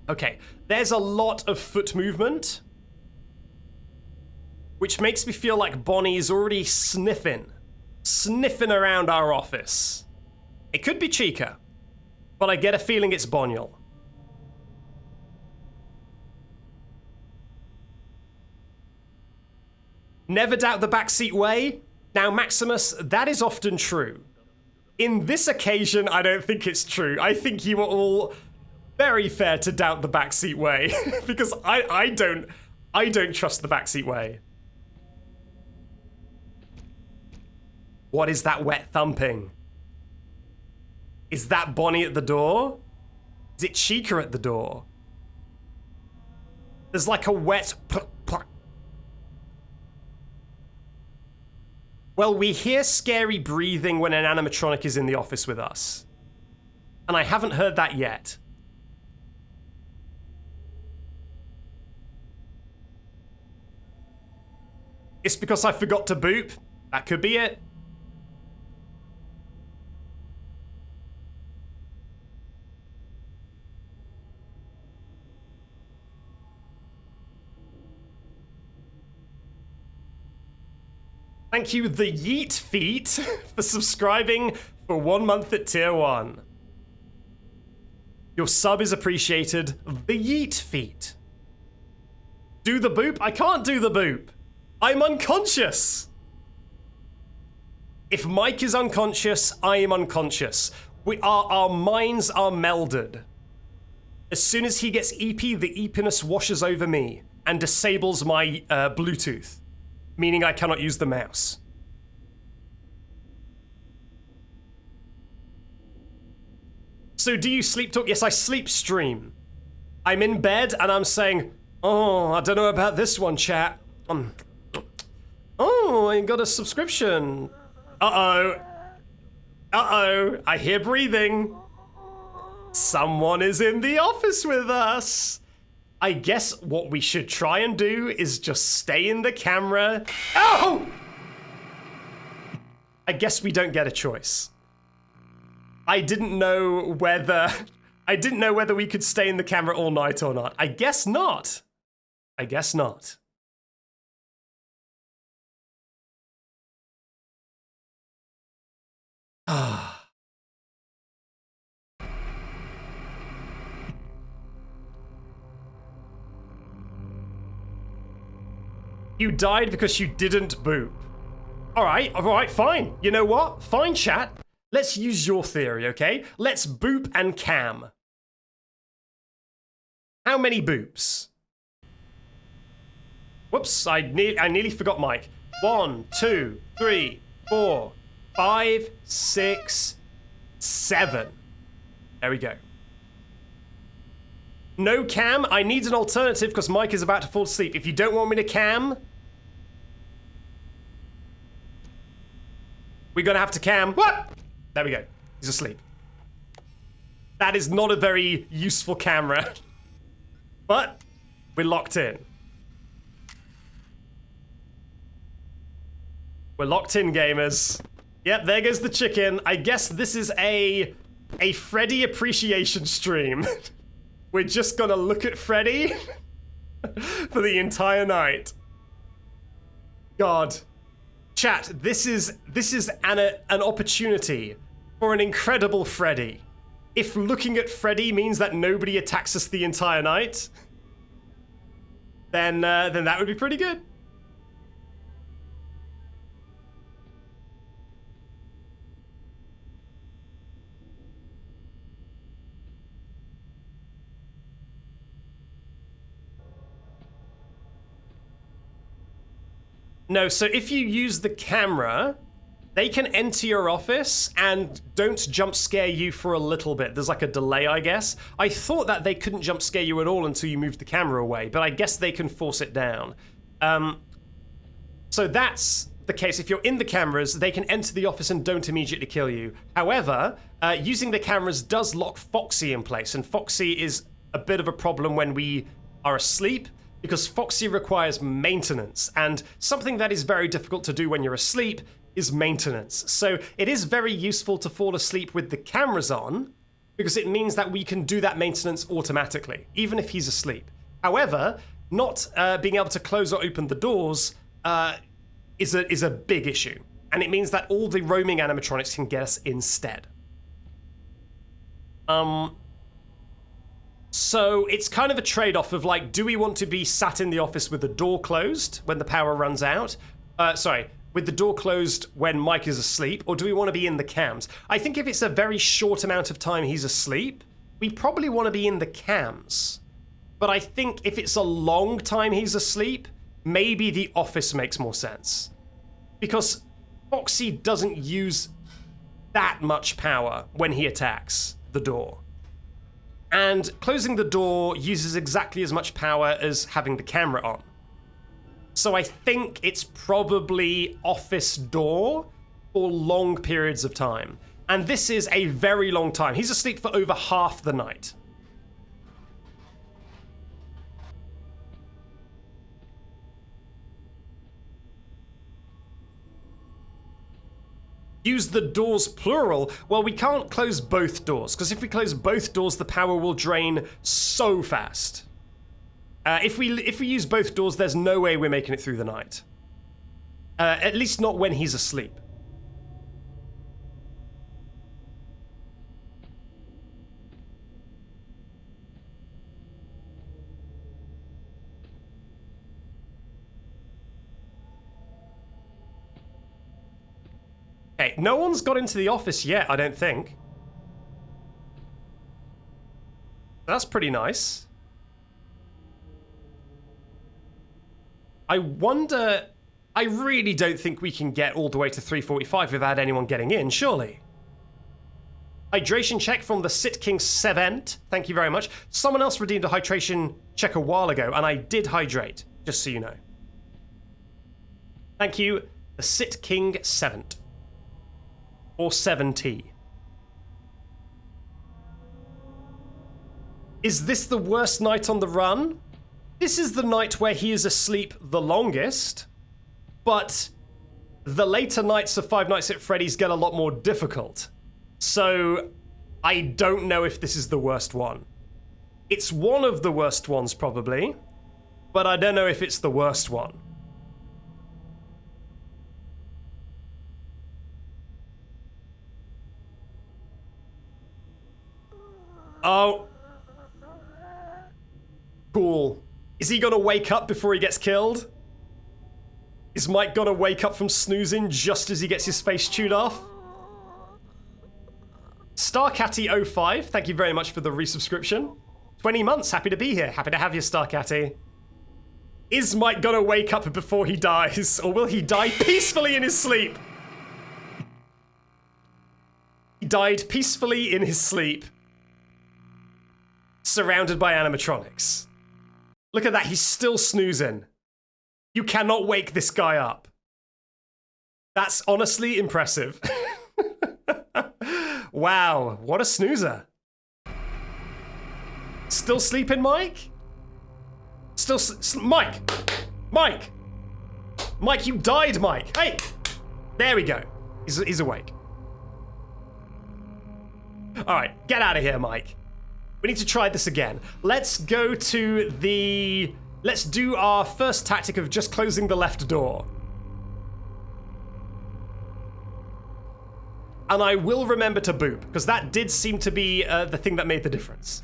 Okay, there's a lot of foot movement, which makes me feel like Bonnie is already sniffing around our office. It could be Chica, but I get a feeling it's Boniel. Never doubt the backseat way. Now, Maximus, that is often true. In this occasion, I don't think it's true. I think you are all very fair to doubt the backseat way, because I don't trust the backseat way. What is that wet thumping? Is that Bonnie at the door? Is it Chica at the door? There's like a wet pluck, pluck. Well, we hear scary breathing when an animatronic is in the office with us. And I haven't heard that yet. It's because I forgot to boop. That could be it. Thank you, the Yeet Feet, for subscribing for 1 month at tier 1. Your sub is appreciated. The Yeet Feet. Do the boop? I can't do the boop. I'm unconscious. If Mike is unconscious, I am unconscious. Our minds are melded. As soon as he gets EP, the EPiness washes over me and disables my Bluetooth. Meaning I cannot use the mouse. So do you sleep talk? Yes, I sleep stream. I'm in bed and I'm saying, oh, I don't know about this one, chat. Oh, I got a subscription. Uh-oh. Uh-oh, I hear breathing. Someone is in the office with us. I guess what we should try and do is just stay in the camera. Oh! I guess we don't get a choice. I didn't know whether we could stay in the camera all night or not. I guess not. I guess not. Ah. You died because you didn't boop. All right, fine. You know what? Fine, chat. Let's use your theory, okay? Let's boop and cam. How many boops? Whoops, I nearly forgot Mike. 1, 2, 3, 4, 5, 6, 7. There we go. No cam. I need an alternative because Mike is about to fall asleep. If you don't want me to cam, We're gonna have to cam. What? There we go. He's asleep. That is not a very useful camera. But we're locked in. We're locked in, gamers. Yep, there goes the chicken. I guess this is a Freddy appreciation stream. We're just gonna look at Freddy for the entire night. God. Chat, this is an opportunity for an incredible Freddy. If looking at Freddy means that nobody attacks us the entire night, then that would be pretty good. No, so if you use the camera, they can enter your office and don't jump scare you for a little bit. There's like a delay, I guess. I thought that they couldn't jump scare you at all until you moved the camera away, but I guess they can force it down. So that's the case. If you're in the cameras, they can enter the office and don't immediately kill you. However, using the cameras does lock Foxy in place, and Foxy is a bit of a problem when we are asleep, because Foxy requires maintenance, and something that is very difficult to do when you're asleep is maintenance. So it is very useful to fall asleep with the cameras on, because it means that we can do that maintenance automatically, even if he's asleep. However, not being able to close or open the doors is a big issue, and it means that all the roaming animatronics can get us instead. So it's kind of a trade-off of like, do we want to be sat in the office with the door closed when the power runs out? With the door closed when Mike is asleep, or do we want to be in the cams? I think if it's a very short amount of time he's asleep, we probably want to be in the cams. But I think if it's a long time he's asleep, maybe the office makes more sense. Because Foxy doesn't use that much power when he attacks the door. And closing the door uses exactly as much power as having the camera on. So I think it's probably office door for long periods of time. And this is a very long time. He's asleep for over half the night. Use the doors plural. Well, we can't close both doors, because if we close both doors, the power will drain so fast. If we use both doors, there's no way we're making it through the night. At least not when he's asleep. Okay, no one's got into the office yet, I don't think. That's pretty nice. I wonder... I really don't think we can get all the way to 345 without anyone getting in, surely. Hydration check from the Sit King 7. Thank you very much. Someone else redeemed a hydration check a while ago, and I did hydrate, just so you know. Thank you, the Sit King 7. Or 7T. Is this the worst night on the run? This is the night where he is asleep the longest, but the later nights of Five Nights at Freddy's get a lot more difficult. So I don't know if this is the worst one. It's one of the worst ones probably, but I don't know if it's the worst one. Oh. Cool. Is he gonna wake up before he gets killed? Is Mike gonna wake up from snoozing just as he gets his face chewed off? StarCatty05, thank you very much for the resubscription. 20 months, happy to be here. Happy to have you, StarCatty. Is Mike gonna wake up before he dies, or will he die peacefully in his sleep? He died peacefully in his sleep. Surrounded by animatronics. Look at that, he's still snoozing. You cannot wake this guy up. That's honestly impressive. Wow, what a snoozer. Still sleeping, Mike? Still Mike! Mike! Mike, you died, Mike! Hey! There we go. He's awake. Alright, get out of here, Mike. We need to try this again. Let's go to the... Let's do our first tactic of just closing the left door. And I will remember to boop, because that did seem to be the thing that made the difference.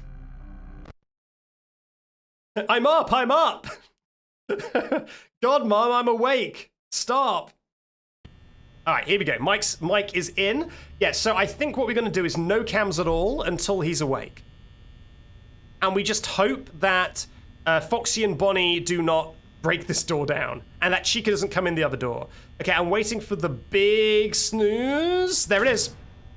I'm up, I'm up! God, Mom, I'm awake. Stop. All right, here we go. Mike is in. Yeah, so I think what we're going to do is no cams at all until he's awake. And we just hope that Foxy and Bonnie do not break this door down, and that Chica doesn't come in the other door. Okay, I'm waiting for the big snooze. There it is.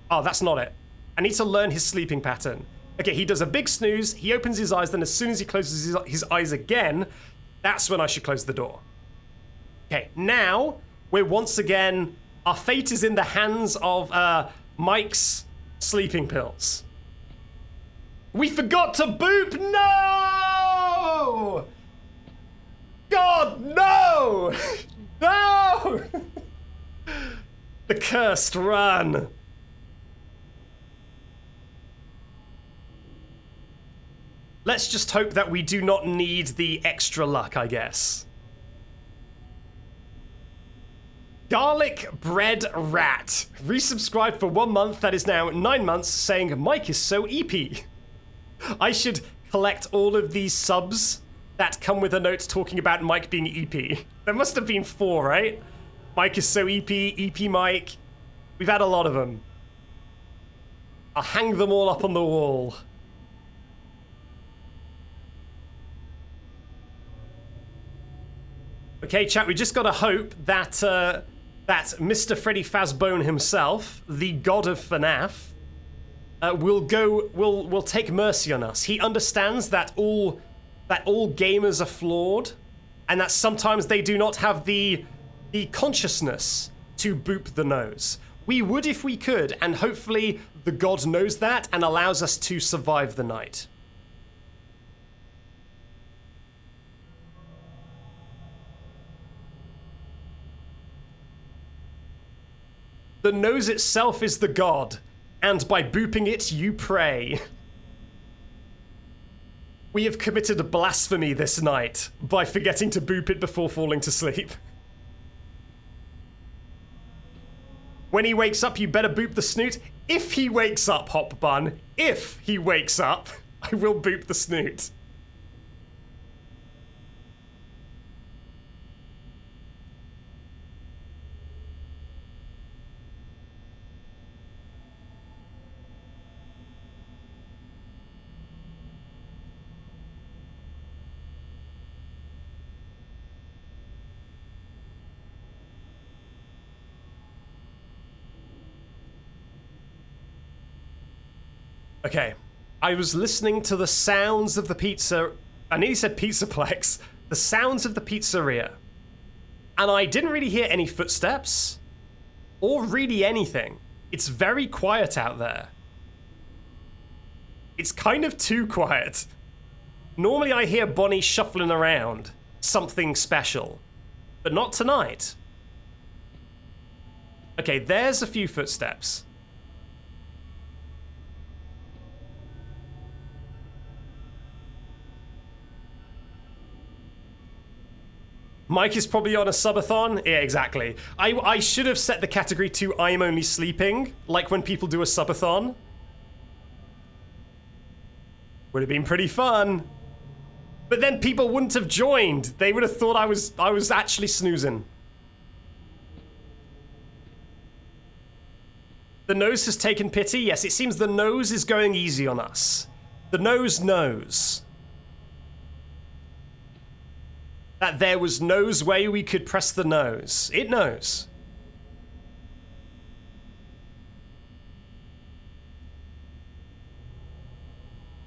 Oh, that's not it. I need to learn his sleeping pattern. Okay, he does a big snooze, he opens his eyes, then as soon as he closes his eyes again, that's when I should close the door. Okay, now we're once again, our fate is in the hands of Mike's sleeping pills. We forgot to boop! No! God, no! No! The cursed run. Let's just hope that we do not need the extra luck, I guess. Garlic Bread Rat. Resubscribed for 1 month, that is now 9 months, saying Mike is so EP. I should collect all of these subs that come with a note talking about Mike being EP. There must have been 4, right? Mike is so EP, EP Mike. We've had a lot of them. I'll hang them all up on the wall. Okay, chat, we just gotta hope that that Mr. Freddy Fazbone himself, the god of FNAF, will take mercy on us. He understands that all gamers are flawed, and that sometimes they do not have the consciousness to boop the nose. We would if we could, and hopefully the god knows that and allows us to survive the night. The nose itself is the god, and by booping it, you pray. We have committed a blasphemy this night by forgetting to boop it before falling to sleep. When he wakes up, you better boop the snoot. If he wakes up, Hop Bun, if he wakes up, I will boop the snoot. Okay, I was listening to the sounds of the pizza. I nearly said Pizzaplex. The sounds of the pizzeria. And I didn't really hear any footsteps. Or really anything. It's very quiet out there. It's kind of too quiet. Normally I hear Bonnie shuffling around. Something special. But not tonight. Okay, there's a few footsteps. Mike is probably on a subathon? Yeah, exactly. I should have set the category to I'm only sleeping, like when people do a subathon. Would have been pretty fun. But then people wouldn't have joined. They would have thought I was actually snoozing. The nose has taken pity. Yes, it seems the nose is going easy on us. The nose knows that there was no way we could press the nose. It knows.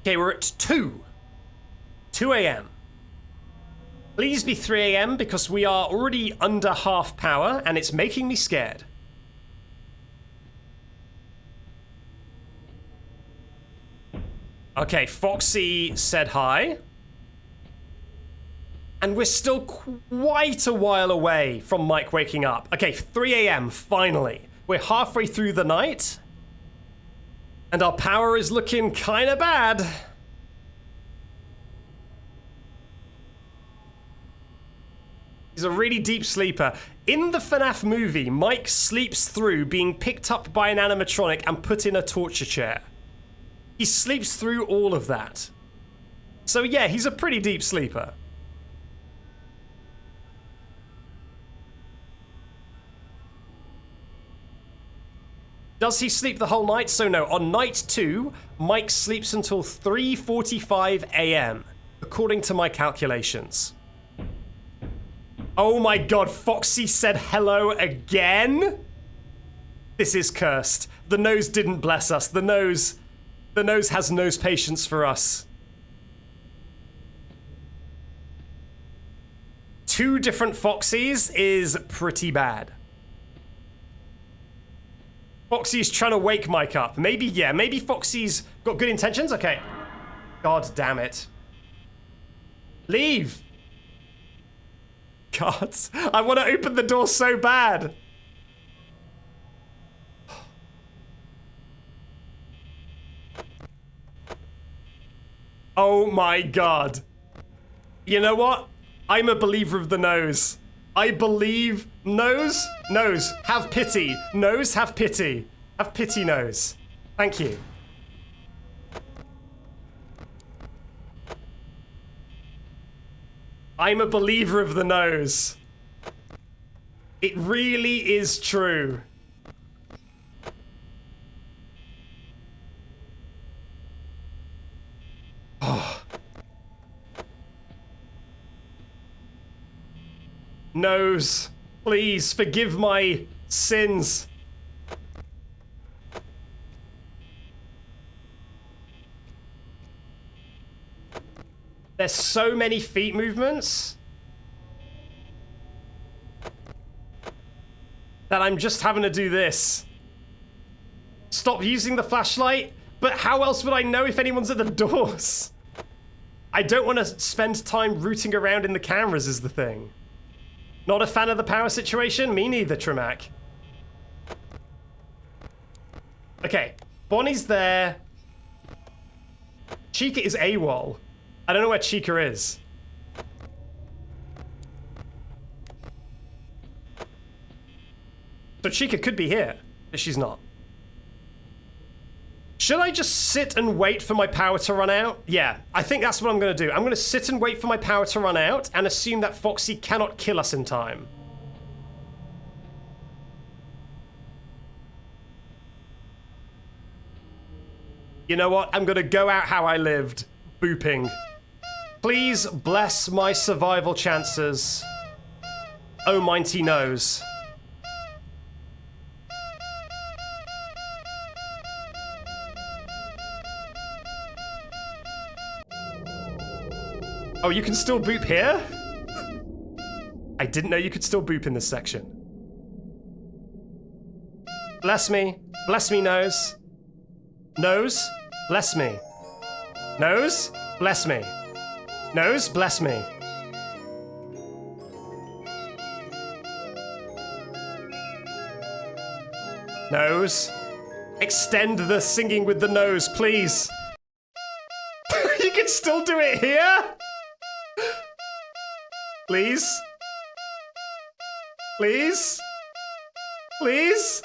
Okay, we're at 2 a.m. Please be 3 a.m. because we are already under half power and it's making me scared. Okay, Foxy said hi. And we're still quite a while away from Mike waking up. Okay, 3 a.m. finally. We're halfway through the night. And our power is looking kind of bad. He's a really deep sleeper. In the FNAF movie, Mike sleeps through being picked up by an animatronic and put in a torture chair. He sleeps through all of that. So yeah, he's a pretty deep sleeper. Does he sleep the whole night? So no, on night 2, Mike sleeps until 3:45 a.m., according to my calculations. Oh my god, Foxy said hello again? This is cursed. The nose didn't bless us. The nose has no patience for us. 2 different Foxies is pretty bad. Foxy's trying to wake Mike up. Maybe, yeah, maybe Foxy's got good intentions? Okay. God damn it. Leave! God, I want to open the door so bad. Oh my god. You know what? I'm a believer of the nose. I believe nose, have pity. Nose, have pity. Have pity, nose. Thank you. I'm a believer of the nose. It really is true. Oh. Nose, please forgive my sins. There's so many feet movements that I'm just having to do this. Stop using the flashlight? But how else would I know if anyone's at the doors? I don't want to spend time rooting around in the cameras is the thing. Not a fan of the power situation? Me neither, Trimac. Okay, Bonnie's there. Chica is AWOL. I don't know where Chica is. So Chica could be here, but she's not. Should I just sit and wait for my power to run out? Yeah, I think that's what I'm gonna do. I'm gonna sit and wait for my power to run out and assume that Foxy cannot kill us in time. You know what? I'm gonna go out how I lived. Booping. Please bless my survival chances. Oh, mighty nose. Oh, you can still boop here? I didn't know you could still boop in this section. Bless me. Bless me, nose. Nose, bless me. Nose, bless me. Nose, bless me. Nose. Extend the singing with the nose, please. You can still do it here? Please? Please? Please?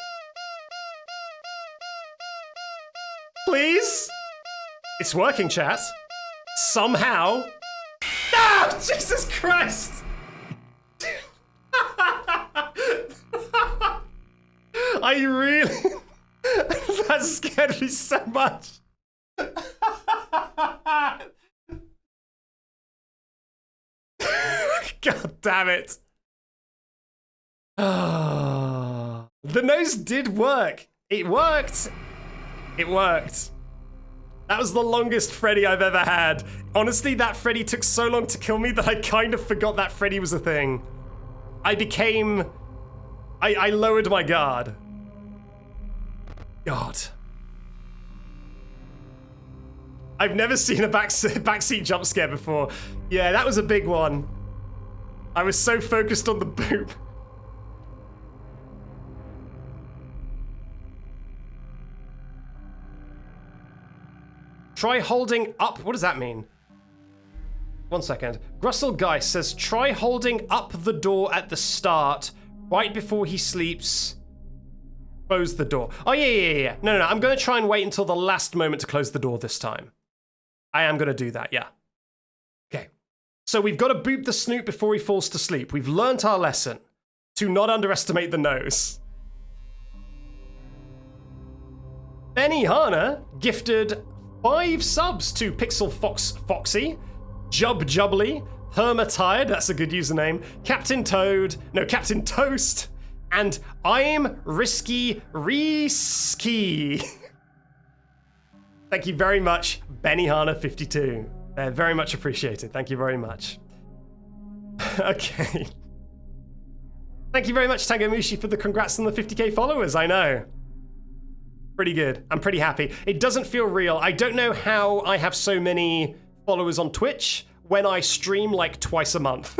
Please? It's working, chat. Somehow. Ah! Jesus Christ! I really... That scared me so much. God damn it. The nose did work. It worked. It worked. That was the longest Freddy I've ever had. Honestly, that Freddy took so long to kill me that I kind of forgot that Freddy was a thing. I lowered my guard. God. I've never seen a backseat jump scare before. Yeah, that was a big one. I was so focused on the boop. Try holding up. What does that mean? 1 second. Grussel Guy says, try holding up the door at the start, right before he sleeps. Close the door. Oh, yeah. No. I'm going to try and wait until the last moment to close the door this time. I am going to do that, yeah. Okay. So we've got to boop the snoot before he falls to sleep. We've learnt our lesson. To not underestimate the nose. Benny Hana gifted 5 subs to Pixel Fox Foxy, Jub Jubbly, Hermatired, that's a good username, Captain Toad, no, Captain Toast, and I'm Risky. Thank you very much, Benihana52. Very much appreciated. Thank you very much. Okay. Thank you very much, Tangomushi, for the congrats on the 50k followers, I know. Pretty good. I'm pretty happy. It doesn't feel real. I don't know how I have so many followers on Twitch when I stream like twice a month.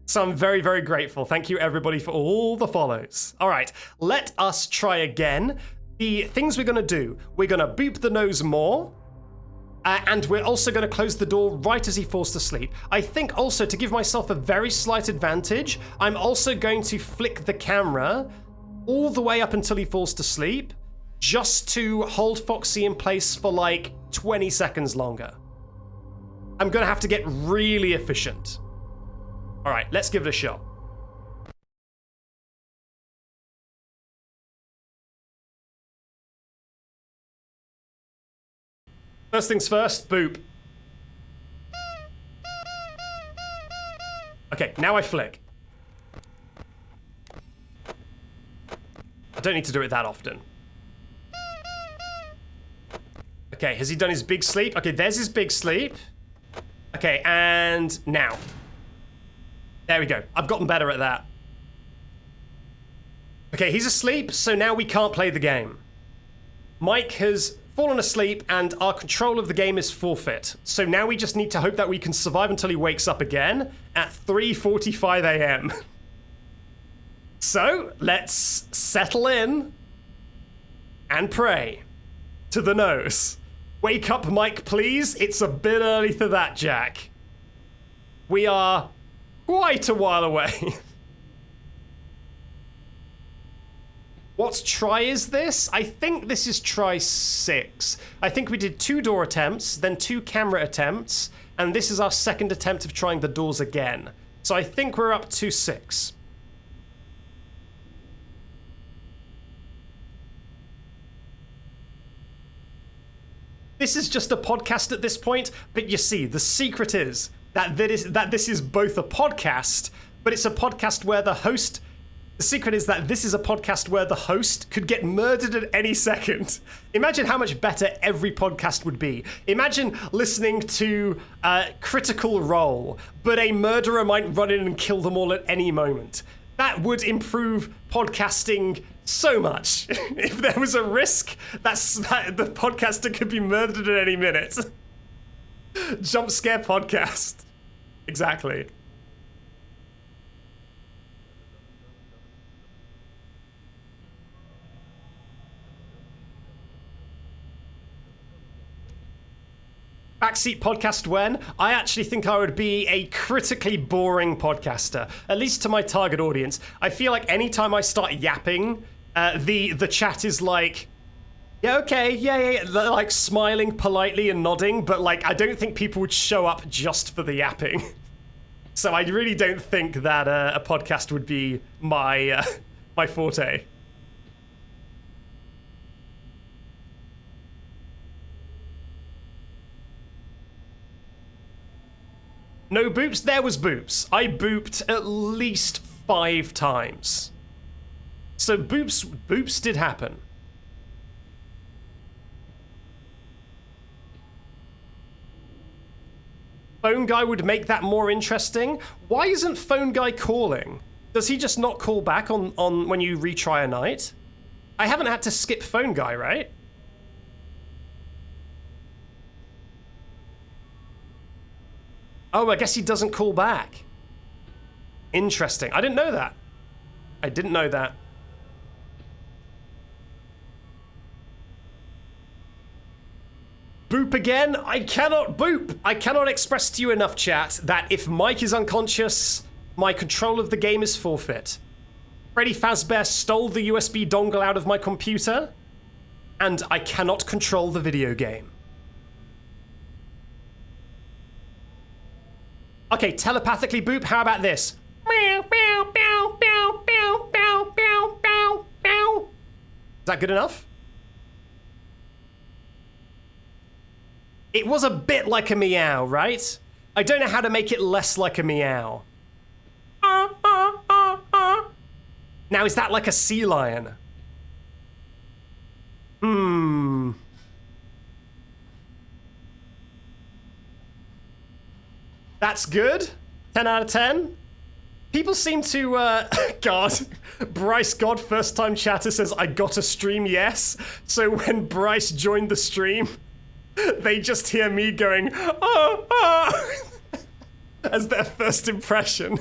So I'm very, very grateful. Thank you everybody for all the follows. All right, let us try again. The things we're gonna do, we're gonna boop the nose more, and we're also gonna close the door right as he falls to sleep. I think also, to give myself a very slight advantage, I'm also going to flick the camera all the way up until he falls to sleep, just to hold Foxy in place for like 20 seconds longer. I'm gonna have to get really efficient. All right, let's give it a shot. First things first, boop. Okay, now I flick. I don't need to do it that often. Okay, has he done his big sleep? Okay, there's his big sleep. Okay, and now. There we go. I've gotten better at that. Okay, he's asleep, so now we can't play the game. Mike has fallen asleep and our control of the game is forfeit. So now we just need to hope that we can survive until he wakes up again at 3:45 a.m. So let's settle in and pray to the nose. Wake up, Mike, please. It's a bit early for that, Jack. We are quite a while away. What try is this? I think this is try 6. I think we did 2 door attempts, then 2 camera attempts, and this is our second attempt of trying the doors again. So I think we're up to 6. This is just a podcast at this point, but you see, the secret is that this is both a podcast, but it's a podcast where the host... The secret is that this is a podcast where the host could get murdered at any second. Imagine how much better every podcast would be. Imagine listening to Critical Role, but a murderer might run in and kill them all at any moment. That would improve podcasting so much. If there was a risk that the podcaster could be murdered at any minute. Jump scare podcast. Exactly. Backseat podcast when? I actually think I would be a critically boring podcaster, at least to my target audience. I feel like anytime I start yapping, the chat is like, yeah, okay, yeah, like smiling politely and nodding, but like I don't think people would show up just for the yapping. So I really don't think that a podcast would be my my forte. No boops? There was boops. I booped at least 5 times. So boops did happen. Phone guy would make that more interesting. Why isn't phone guy calling? Does he just not call back on when you retry a night? I haven't had to skip phone guy, right? Oh, I guess he doesn't call back. Interesting. I didn't know that. I didn't know that. Boop again? I cannot boop! I cannot express to you enough, chat, that if Mike is unconscious, my control of the game is forfeit. Freddy Fazbear stole the USB dongle out of my computer, and I cannot control the video game. Okay, telepathically boop, how about this? Is that good enough? It was a bit like a meow, right? I don't know how to make it less like a meow. Now, is that like a sea lion? That's good. 10 out of 10. People seem to, God. Bryce God, first time chatter says, I got a stream, yes. So when Bryce joined the stream, they just hear me going, oh, oh, as their first impression.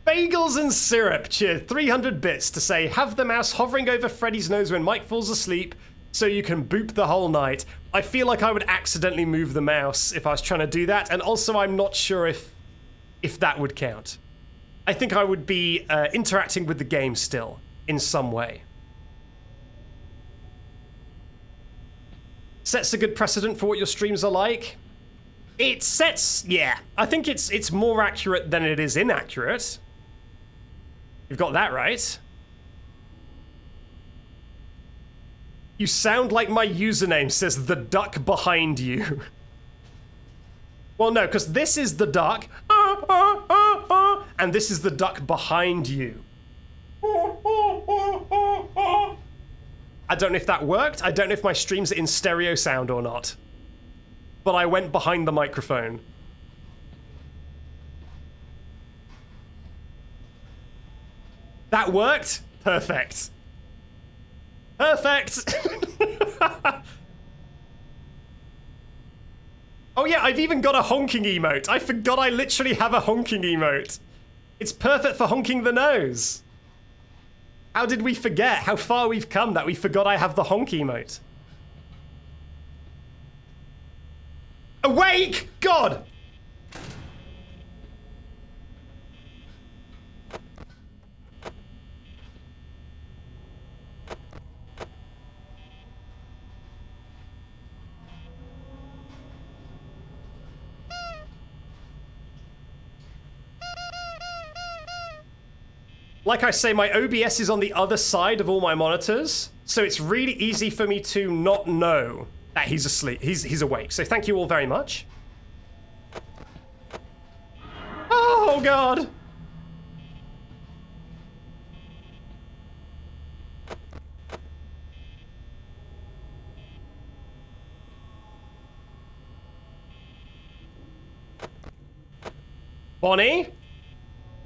Bagels and syrup, cheer 300 bits to say, have the mouse hovering over Freddy's nose when Mike falls asleep so you can boop the whole night. I feel like I would accidentally move the mouse if I was trying to do that, and also I'm not sure if that would count. I think I would be interacting with the game still, in some way. Sets a good precedent for what your streams are like. It sets, yeah, I think it's more accurate than it is inaccurate. You've got that right. You sound like my username, says the duck behind you. Well, no, because this is the duck, and this is the duck behind you. I don't know if that worked. I don't know if my streams are in stereo sound or not. But I went behind the microphone. That worked? Perfect. Perfect! Oh yeah, I've even got a honking emote. I forgot I literally have a honking emote. It's perfect for honking the nose. How did we forget how far we've come that we forgot I have the honk emote? Awake! God! Like I say, my OBS is on the other side of all my monitors, so it's really easy for me to not know that he's asleep. He's awake. So thank you all very much. Oh God. Bonnie,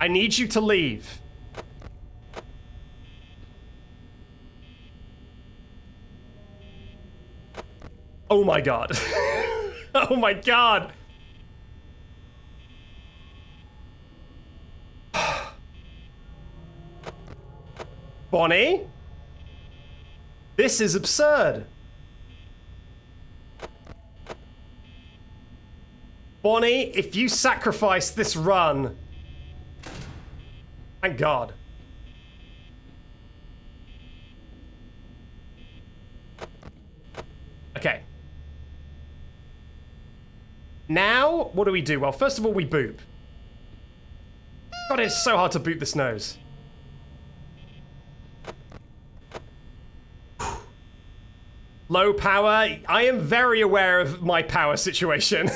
I need you to leave. Oh my God. Oh my God. Bonnie? This is absurd. Bonnie, if you sacrifice this run... Thank God. Okay. Now, what do we do? Well, first of all, we boop. God, it's so hard to boop this nose. Low power. I am very aware of my power situation.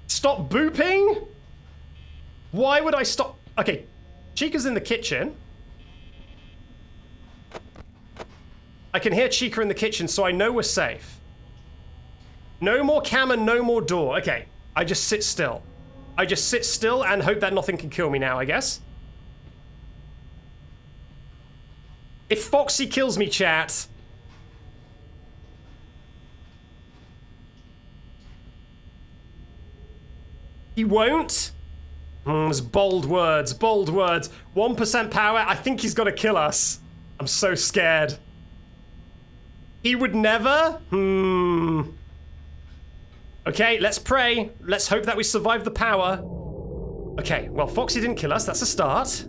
Stop booping? Why would I stop? Okay, Chica's in the kitchen. I can hear Chica in the kitchen, so I know we're safe. No more cam and no more door. Okay, I just sit still. I just sit still and hope that nothing can kill me now, I guess. If Foxy kills me, chat... He won't? It's bold words, bold words. 1% power, I think he's gonna kill us. I'm so scared. He would never? Okay, let's pray. Let's hope that we survive the power. Okay, well, Foxy didn't kill us, that's a start.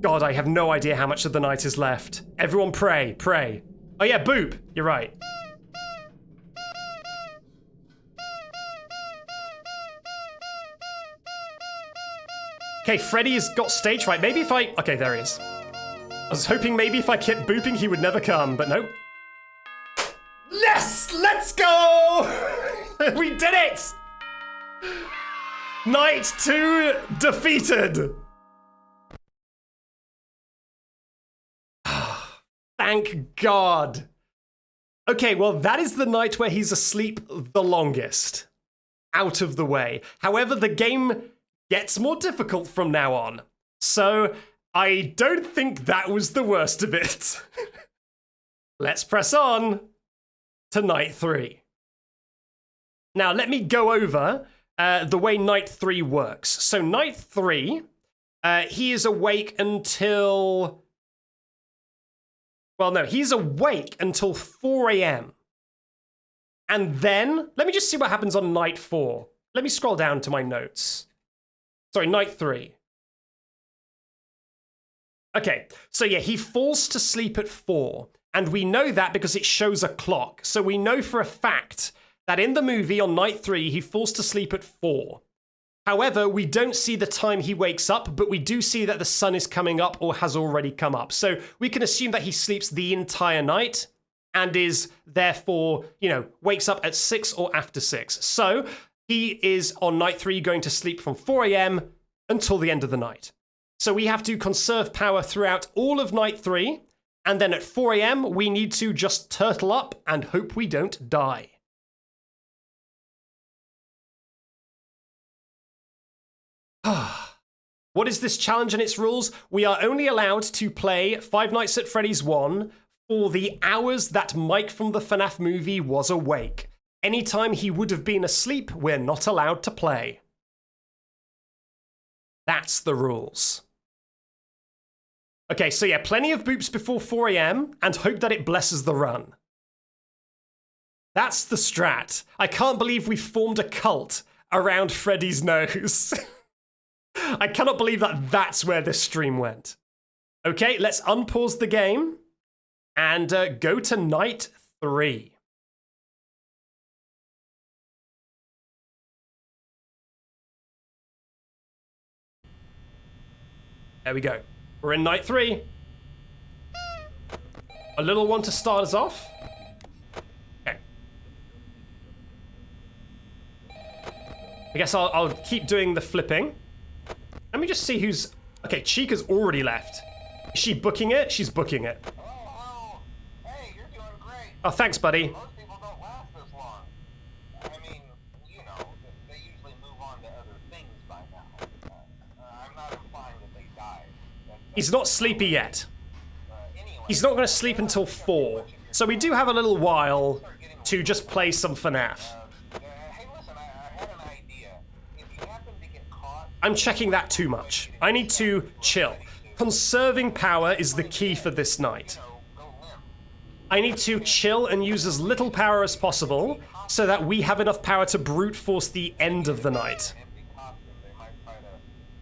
God, I have no idea how much of the night is left. Everyone pray, pray. Oh yeah, boop, you're right. Okay, Freddy's got stage fright. Maybe if I... Okay, there he is. I was hoping maybe if I kept booping, he would never come, but nope. Yes! Let's go! We did it! Night 2 defeated! Thank God. Okay, well, that is the night where he's asleep the longest. Out of the way. However, the game gets more difficult from now on. So, I don't think that was the worst of it. Let's press on to night 3. Now, let me go over the way night 3 works. So, night 3, he is awake until... Well, no, he's awake until 4 a.m. And then, let me just see what happens on night 4. Let me scroll down to my notes. Sorry, night 3. Okay, so yeah, he falls to sleep at 4. And we know that because it shows a clock. So we know for a fact that in the movie on night 3, he falls to sleep at 4. However, we don't see the time he wakes up, but we do see that the sun is coming up or has already come up. So we can assume that he sleeps the entire night and is therefore, you know, wakes up at 6 or after 6. So he is on night 3 going to sleep from 4 a.m. until the end of the night. So we have to conserve power throughout all of night 3. And then at 4 a.m., we need to just turtle up and hope we don't die. What is this challenge and its rules? We are only allowed to play Five Nights at Freddy's 1 for the hours that Mike from the FNAF movie was awake. Anytime he would have been asleep, we're not allowed to play. That's the rules. Okay, so yeah, plenty of boops before 4 a.m. and hope that it blesses the run. That's the strat. I can't believe we formed a cult around Freddy's nose. I cannot believe that that's where this stream went. Okay, let's unpause the game and go to night 3. There we go. We're in night 3. A little one to start us off. Okay. I guess I'll keep doing the flipping. Let me just see who's... Okay, Chica's already left. Is she booking it? She's booking it. Hello. Hey, you're doing great. Oh, thanks, buddy. Most people don't last this long. I mean, you know, they usually move on to other things by now. I'm not implying that they died. He's not sleepy yet. Anyway, He's not going to sleep until 4. So we do have a little while to just play some FNAF. hey, listen, I had an idea. If you happen to get caught... I'm checking that too much. I need to chill. Conserving power is the key for this night. Go limp. I need to chill and use as little power as possible so that we have enough power to brute force the end of the night. Empty costume, they might try to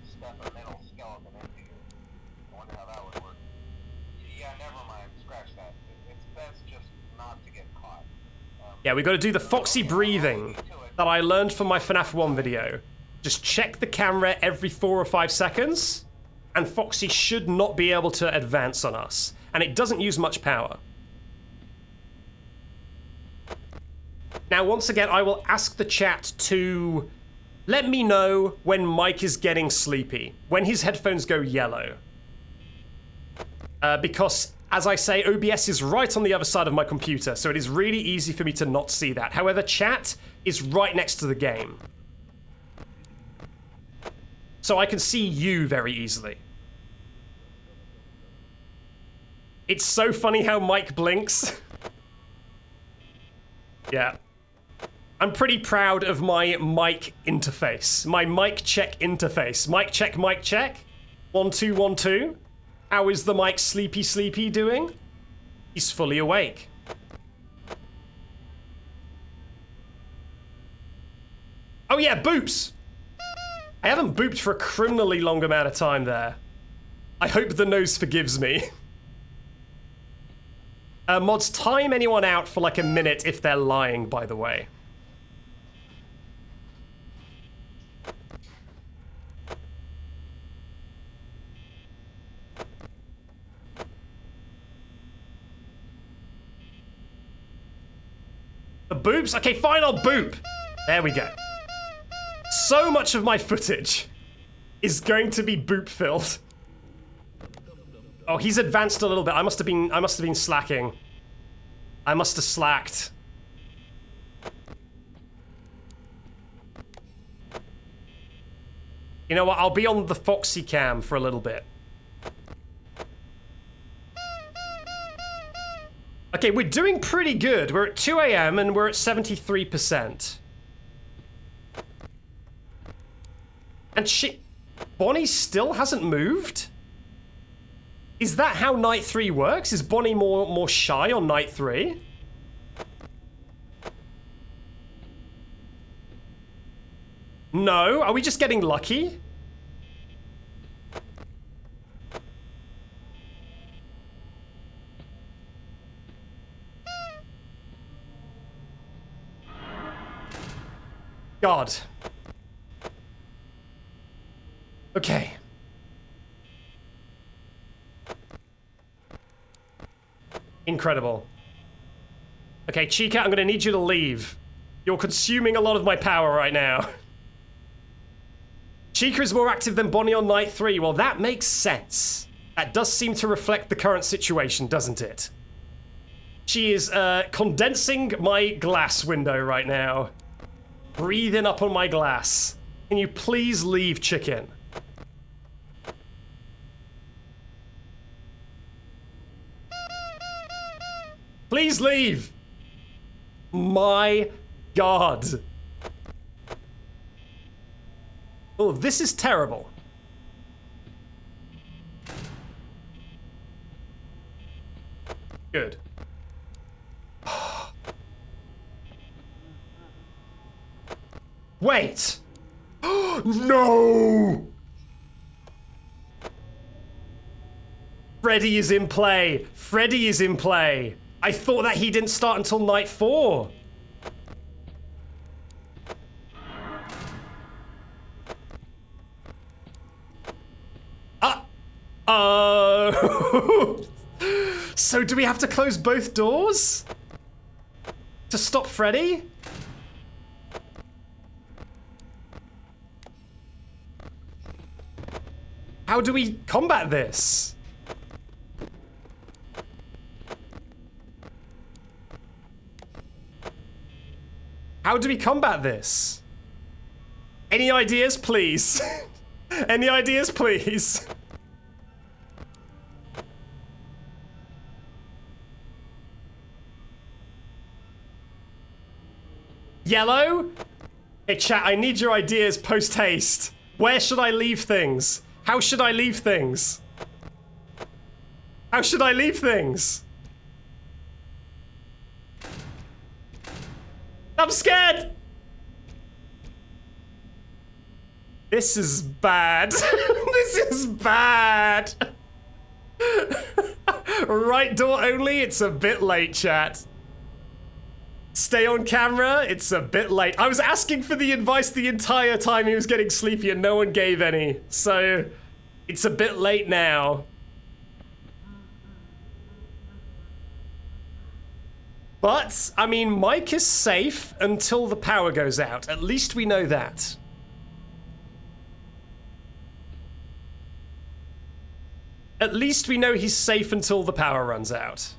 stuff a metal skeleton into you. I wonder how that would work. Yeah, never mind. Scratch that. It's best just not to get caught. Yeah, we got to do the Foxy breathing that I learned from my FNAF 1 video. Just check the camera every 4 or 5 seconds, and Foxy should not be able to advance on us. And it doesn't use much power. Now, once again, I will ask the chat to Let me know when Mike is getting sleepy, when his headphones go yellow. Because, as I say, OBS is right on the other side of my computer, so it is really easy for me to not see that. However, chat is right next to the game. So I can see you very easily. It's so funny how Mike blinks. Yeah. I'm pretty proud of my mic interface. My mic check interface. Mic check, mic check. 1, 2, 1, 2. How is the mic sleepy sleepy doing? He's fully awake. Oh yeah, boops! I haven't booped for a criminally long amount of time there. I hope the nose forgives me. Mods, time anyone out for like a minute if they're lying, by the way. The boops? Okay, fine, I'll boop. There we go. So much of my footage is going to be boop filled. Oh, he's advanced a little bit. I must have been slacking. I must have slacked. You know what? I'll be on the Foxy cam for a little bit. Okay, we're doing pretty good. We're at 2 AM and we're at 73%. And Bonnie still hasn't moved? Is that how night 3 works? Is Bonnie more shy on night 3? No? Are we just getting lucky? God. Okay. Incredible. Okay, Chica, I'm gonna need you to leave. You're consuming a lot of my power right now. Chica is more active than Bonnie on night 3. Well, that makes sense. That does seem to reflect the current situation, doesn't it? She is condensing my glass window right now. Breathing up on my glass. Can you please leave, chicken? Please leave! My God. Oh, this is terrible. Good. Wait! No! Freddy is in play. Freddy is in play. I thought that he didn't start until night 4. So do we have to close both doors? To stop Freddy? How do we combat this? How do we combat this? Any ideas, please? Any ideas, please? Yellow? Hey chat, I need your ideas post-haste. Where should I leave things? How should I leave things? How should I leave things? I'm scared! This is bad. This is bad. Right door only? It's a bit late, chat. Stay on camera? It's a bit late. I was asking for the advice the entire time he was getting sleepy and no one gave any. So, it's a bit late now. But, I mean, Mike is safe until the power goes out. At least we know that. At least we know he's safe until the power runs out.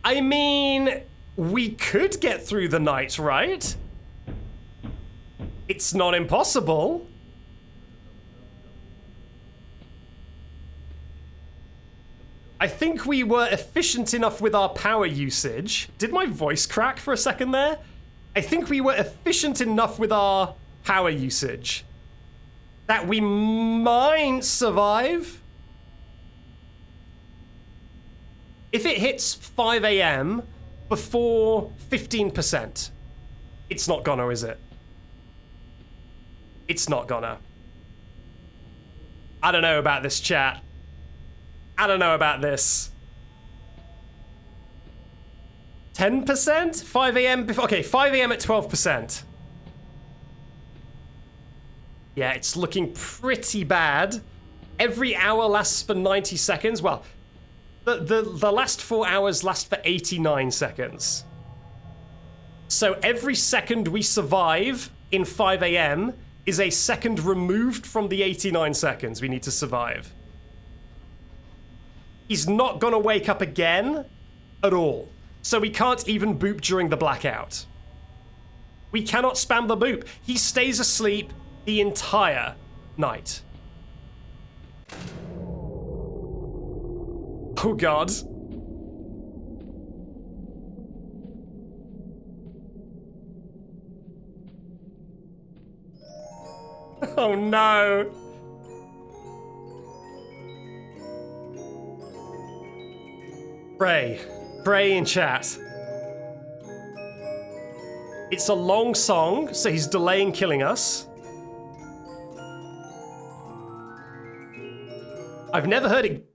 I mean, we could get through the night, right? It's not impossible. I think we were efficient enough with our power usage. Did my voice crack for a second there? I think we were efficient enough with our power usage that we might survive. If it hits 5 a.m. before 15%, it's not gonna, is it? It's not gonna. I don't know about this, chat. I don't know about this. 10%? 5 a.m. before. Okay, 5 a.m. at 12%. Yeah, it's looking pretty bad. Every hour lasts for 90 seconds. Well, the last 4 hours last for 89 seconds. So every second we survive in 5 a.m. is a second removed from the 89 seconds we need to survive. He's not gonna wake up again at all. So we can't even boop during the blackout. We cannot spam the boop. He stays asleep the entire night. Oh God. Oh no. Pray. Pray in chat. It's a long song, so he's delaying killing us. I've never heard it.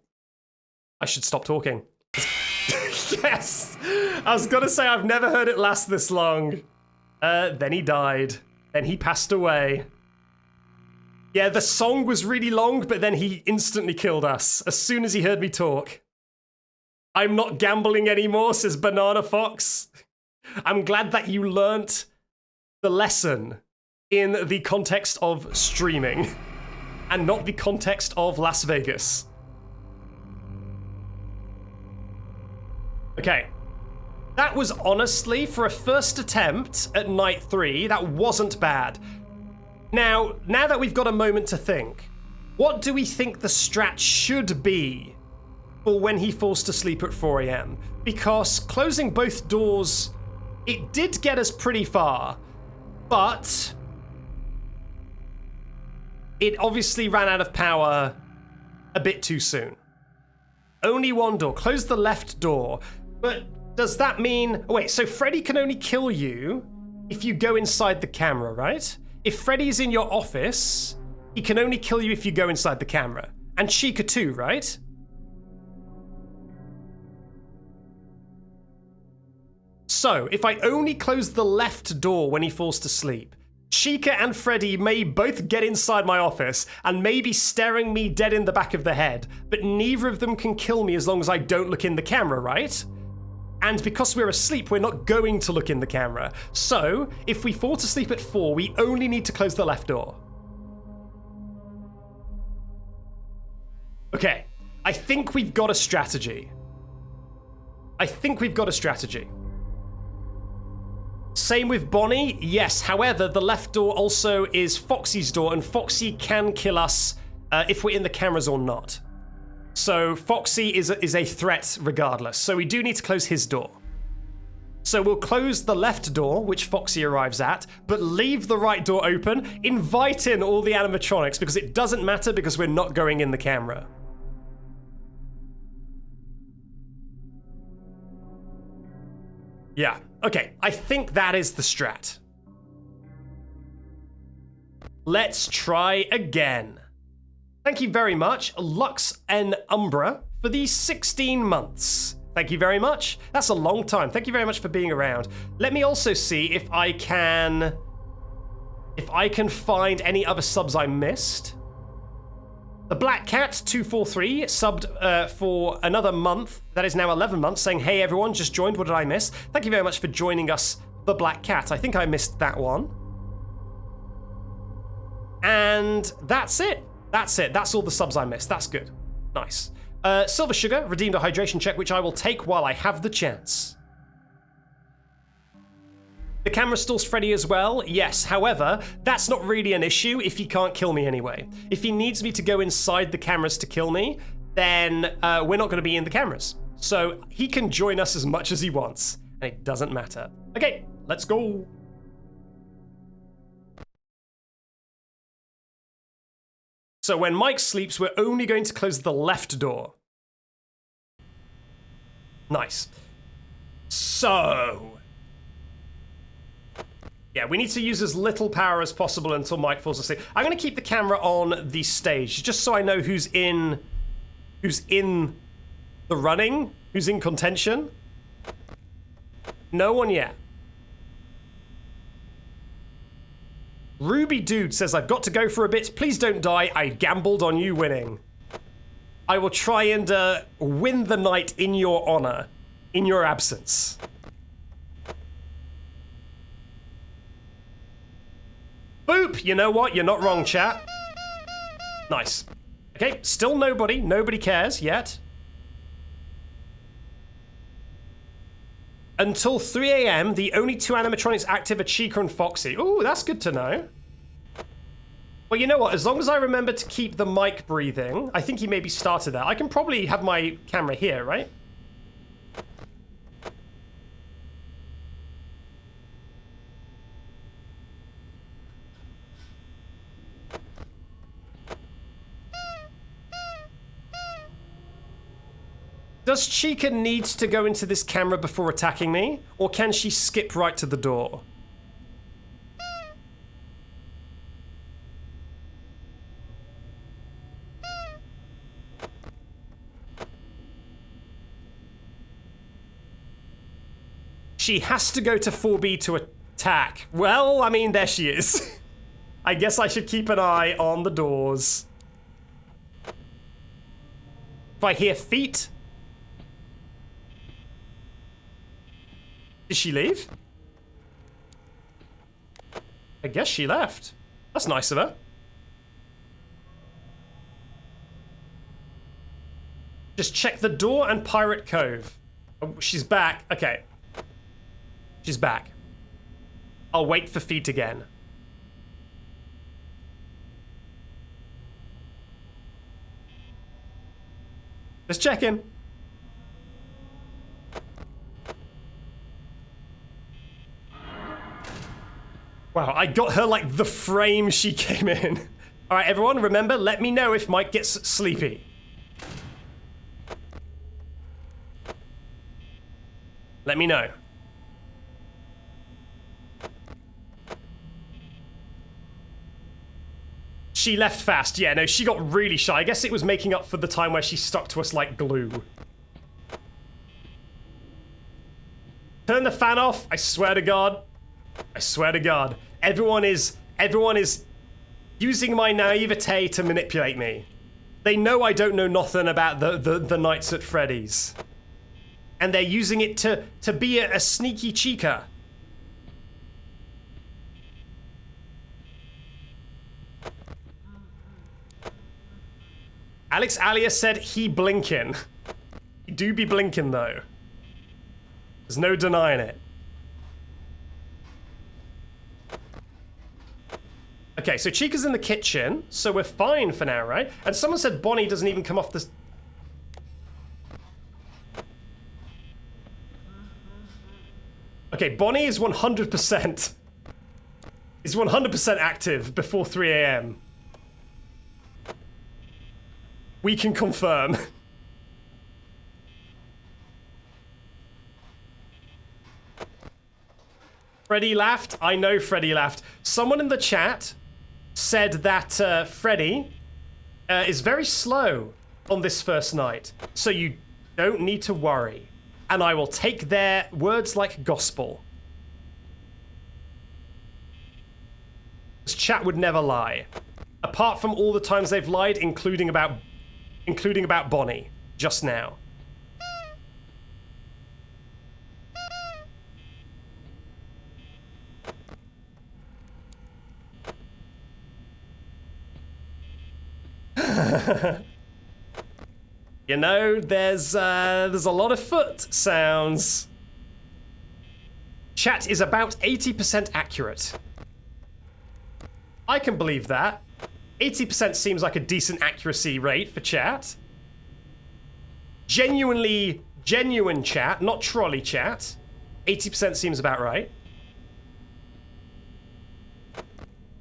I should stop talking. Yes! I was gonna say I've never heard it last this long. Then he died. Then he passed away. Yeah, the song was really long, but then he instantly killed us as soon as he heard me talk. I'm not gambling anymore, says Banana Fox. I'm glad that you learnt the lesson in the context of streaming and not the context of Las Vegas. Okay. That was honestly, for a first attempt at night 3, that wasn't bad. Now that we've got a moment to think, what do we think the strat should be for when he falls to sleep at 4 a.m? Because closing both doors, it did get us pretty far, but it obviously ran out of power a bit too soon. Only one door. Close the left door. But does that mean... Oh, wait, so Freddy can only kill you if you go inside the camera, right? If Freddy's in your office, he can only kill you if you go inside the camera. And Chica too, right? So, if I only close the left door when he falls to sleep, Chica and Freddy may both get inside my office and may be staring me dead in the back of the head, but neither of them can kill me as long as I don't look in the camera, right? And because we're asleep, we're not going to look in the camera. So, if we fall to sleep at 4, we only need to close the left door. Okay, I think we've got a strategy. Same with Bonnie, yes. However, the left door also is Foxy's door, and Foxy can kill us if we're in the cameras or not. So Foxy is a threat regardless. So we do need to close his door. So we'll close the left door, which Foxy arrives at, but leave the right door open. Invite in all the animatronics because it doesn't matter because we're not going in the camera. Yeah, okay, I think that is the strat. Let's try again. Thank you very much, Lux and Umbra, for these 16 months. Thank you very much. That's a long time. Thank you very much for being around. Let me also see if I can find any other subs I missed. The Black Cat 243 subbed for another month. That is now 11 months, saying, hey everyone, just joined. What did I miss? Thank you very much for joining us, The Black Cat. I think I missed that one. And that's it. That's it. That's all the subs I missed. That's good. Nice. Silver Sugar redeemed a hydration check, which I will take while I have the chance. The camera stalls Freddy as well, yes. However, that's not really an issue if he can't kill me anyway. If he needs me to go inside the cameras to kill me, then we're not going to be in the cameras. So he can join us as much as he wants, and it doesn't matter. Okay, let's go. So when Mike sleeps, we're only going to close the left door. Nice. So... yeah, we need to use as little power as possible until Mike falls asleep. I'm going to keep the camera on the stage, just so I know who's in the running, who's in contention. No one yet. Ruby Dude says, I've got to go for a bit. Please don't die. I gambled on you winning. I will try and win the night in your honor, in your absence. Boop! You know what? You're not wrong, chat. Nice. Okay, still nobody. Nobody cares yet. Until 3 a.m., the only two animatronics active are Chica and Foxy. Ooh, that's good to know. Well, you know what? As long as I remember to keep the mic breathing, I think he maybe started that. I can probably have my camera here, right? Does Chica need to go into this camera before attacking me? Or can she skip right to the door? She has to go to 4B to attack. Well, I mean, there she is. I guess I should keep an eye on the doors. If I hear feet... did she leave? I guess she left. That's nice of her. Just check the door and Pirate Cove. Oh, she's back. Okay. She's back. I'll wait for feet again. Just checking. Wow, I got her like the frame she came in. All right, everyone, remember, let me know if Mike gets sleepy. Let me know. She left fast. Yeah, no, she got really shy. I guess it was making up for the time where she stuck to us like glue. Turn the fan off. I swear to God. I swear to God. Everyone is using my naivete to manipulate me. They know I don't know nothing about the Nights at Freddy's. And they're using it to be a sneaky Chica. Alex Alias said he blinking. He do be blinking though. There's no denying it. Okay, so Chica's in the kitchen, so we're fine for now, right? And someone said Bonnie doesn't even come off this. Okay, Bonnie is 100%. Is 100% active before 3 a.m. We can confirm. Freddy laughed. I know Freddy laughed. Someone in the chat said that Freddy is very slow on this first night, so you don't need to worry. And I will take their words like gospel. This chat would never lie. Apart from all the times they've lied, including about Bonnie, just now. You know, there's a lot of foot sounds. Chat is about 80% accurate. I can believe that. 80% seems like a decent accuracy rate for chat. Genuine chat, not trolley chat. 80% seems about right.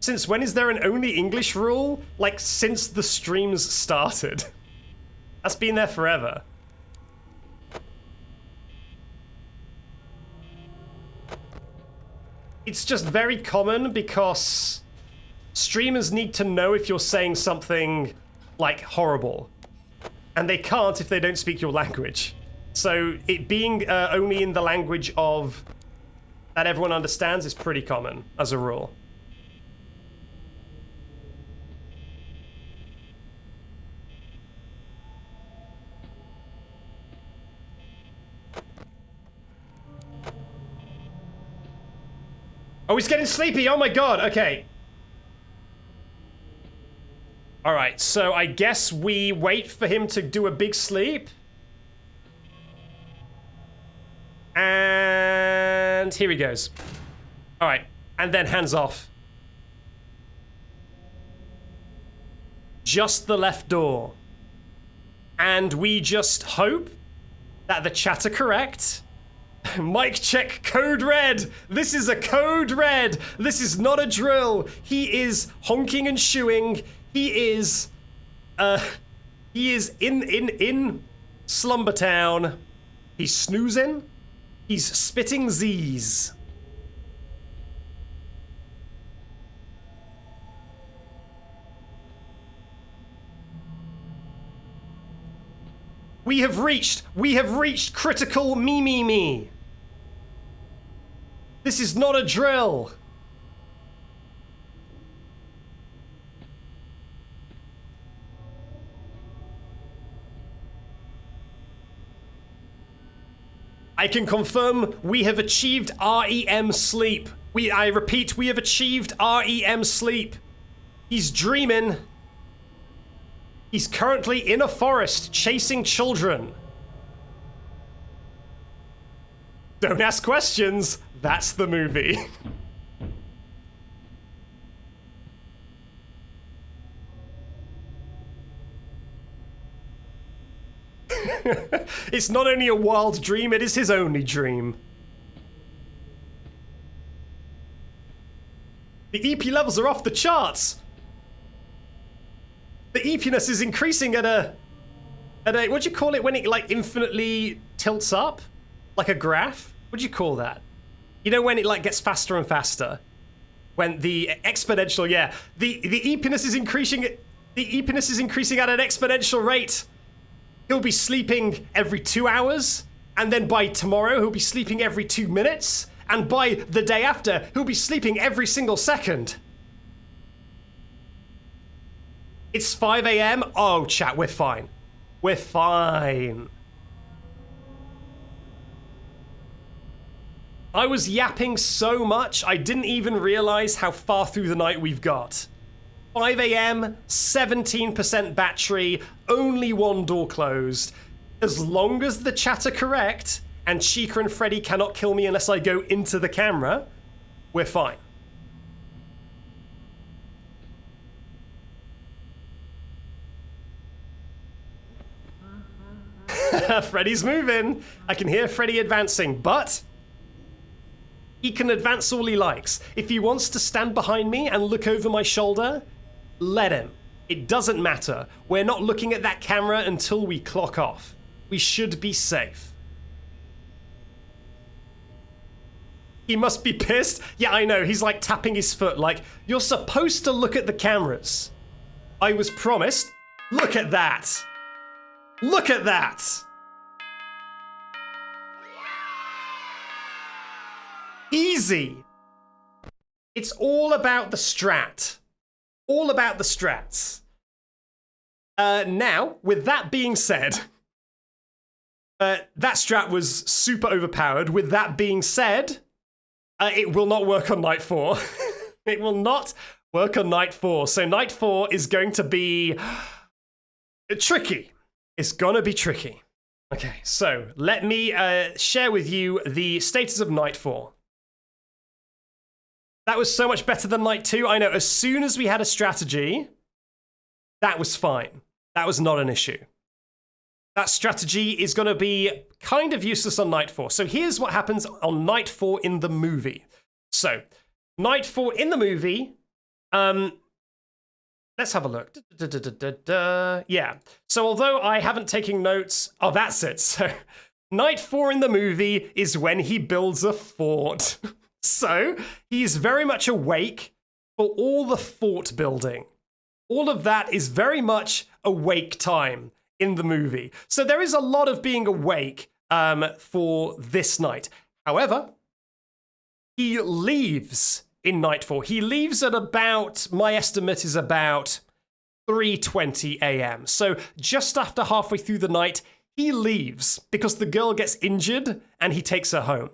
Since when is there an only English rule? Like, since the streams started. That's been there forever. It's just very common because streamers need to know if you're saying something, like, horrible. And they can't if they don't speak your language. So it being only in the language of that everyone understands is pretty common, as a rule. Oh, he's getting sleepy. Oh my god. Okay. All right. So I guess we wait for him to do a big sleep. And here he goes. All right. And then hands off. Just the left door. And we just hope that the chat are correct. Mic check, code red. This is a code red. This is not a drill. He is honking and shooing. He is in Slumber Town. He's snoozing. He's spitting Z's. We have reached critical me. This is not a drill. I can confirm we have achieved REM sleep. I repeat, we have achieved REM sleep. He's dreaming. He's currently in a forest chasing children. Don't ask questions. That's the movie. It's not only a wild dream, it is his only dream. The EP levels are off the charts. The EPness is increasing at a what do you call it when it like infinitely tilts up? Like a graph? What do you call that? You know when it like gets faster and faster? When the exponential, yeah. The EPness is increasing at an exponential rate. He'll be sleeping every 2 hours, and then by tomorrow he'll be sleeping every 2 minutes, and by the day after he'll be sleeping every single second. It's 5 a.m. Oh, chat, we're fine. We're fine. I was yapping so much, I didn't even realize how far through the night we've got. 5 a.m., 17% battery, only one door closed. As long as the chat are correct, and Chica and Freddy cannot kill me unless I go into the camera, we're fine. Freddy's moving. I can hear Freddy advancing, but he can advance all he likes. If he wants to stand behind me and look over my shoulder, let him. It doesn't matter. We're not looking at that camera until we clock off. We should be safe. He must be pissed. Yeah, I know. He's like tapping his foot like, you're supposed to look at the cameras. I was promised. Look at that. Look at that. Easy. It's all about the strat. All about the strats. Now, with that being said, that strat was super overpowered. With that being said, it will not work on night 4. It will not work on night 4. So night 4 is going to be Tricky. It's gonna be tricky. Okay, so let me share with you the status of Night 4. That was so much better than Night 2. I know, as soon as we had a strategy, that was fine. That was not an issue. That strategy is going to be kind of useless on Night 4. So here's what happens on Night 4 in the movie. So, Night 4 in the movie, let's have a look. Yeah. So although I haven't taken notes, oh, that's it. So Night 4 in the movie is when he builds a fort. So he's very much awake for all the fort building. All of that is very much awake time in the movie. So there is a lot of being awake for this night. However, he leaves in Night 4. He leaves at about, my estimate is about 3:20 a.m. So just after halfway through the night, he leaves because the girl gets injured and he takes her home.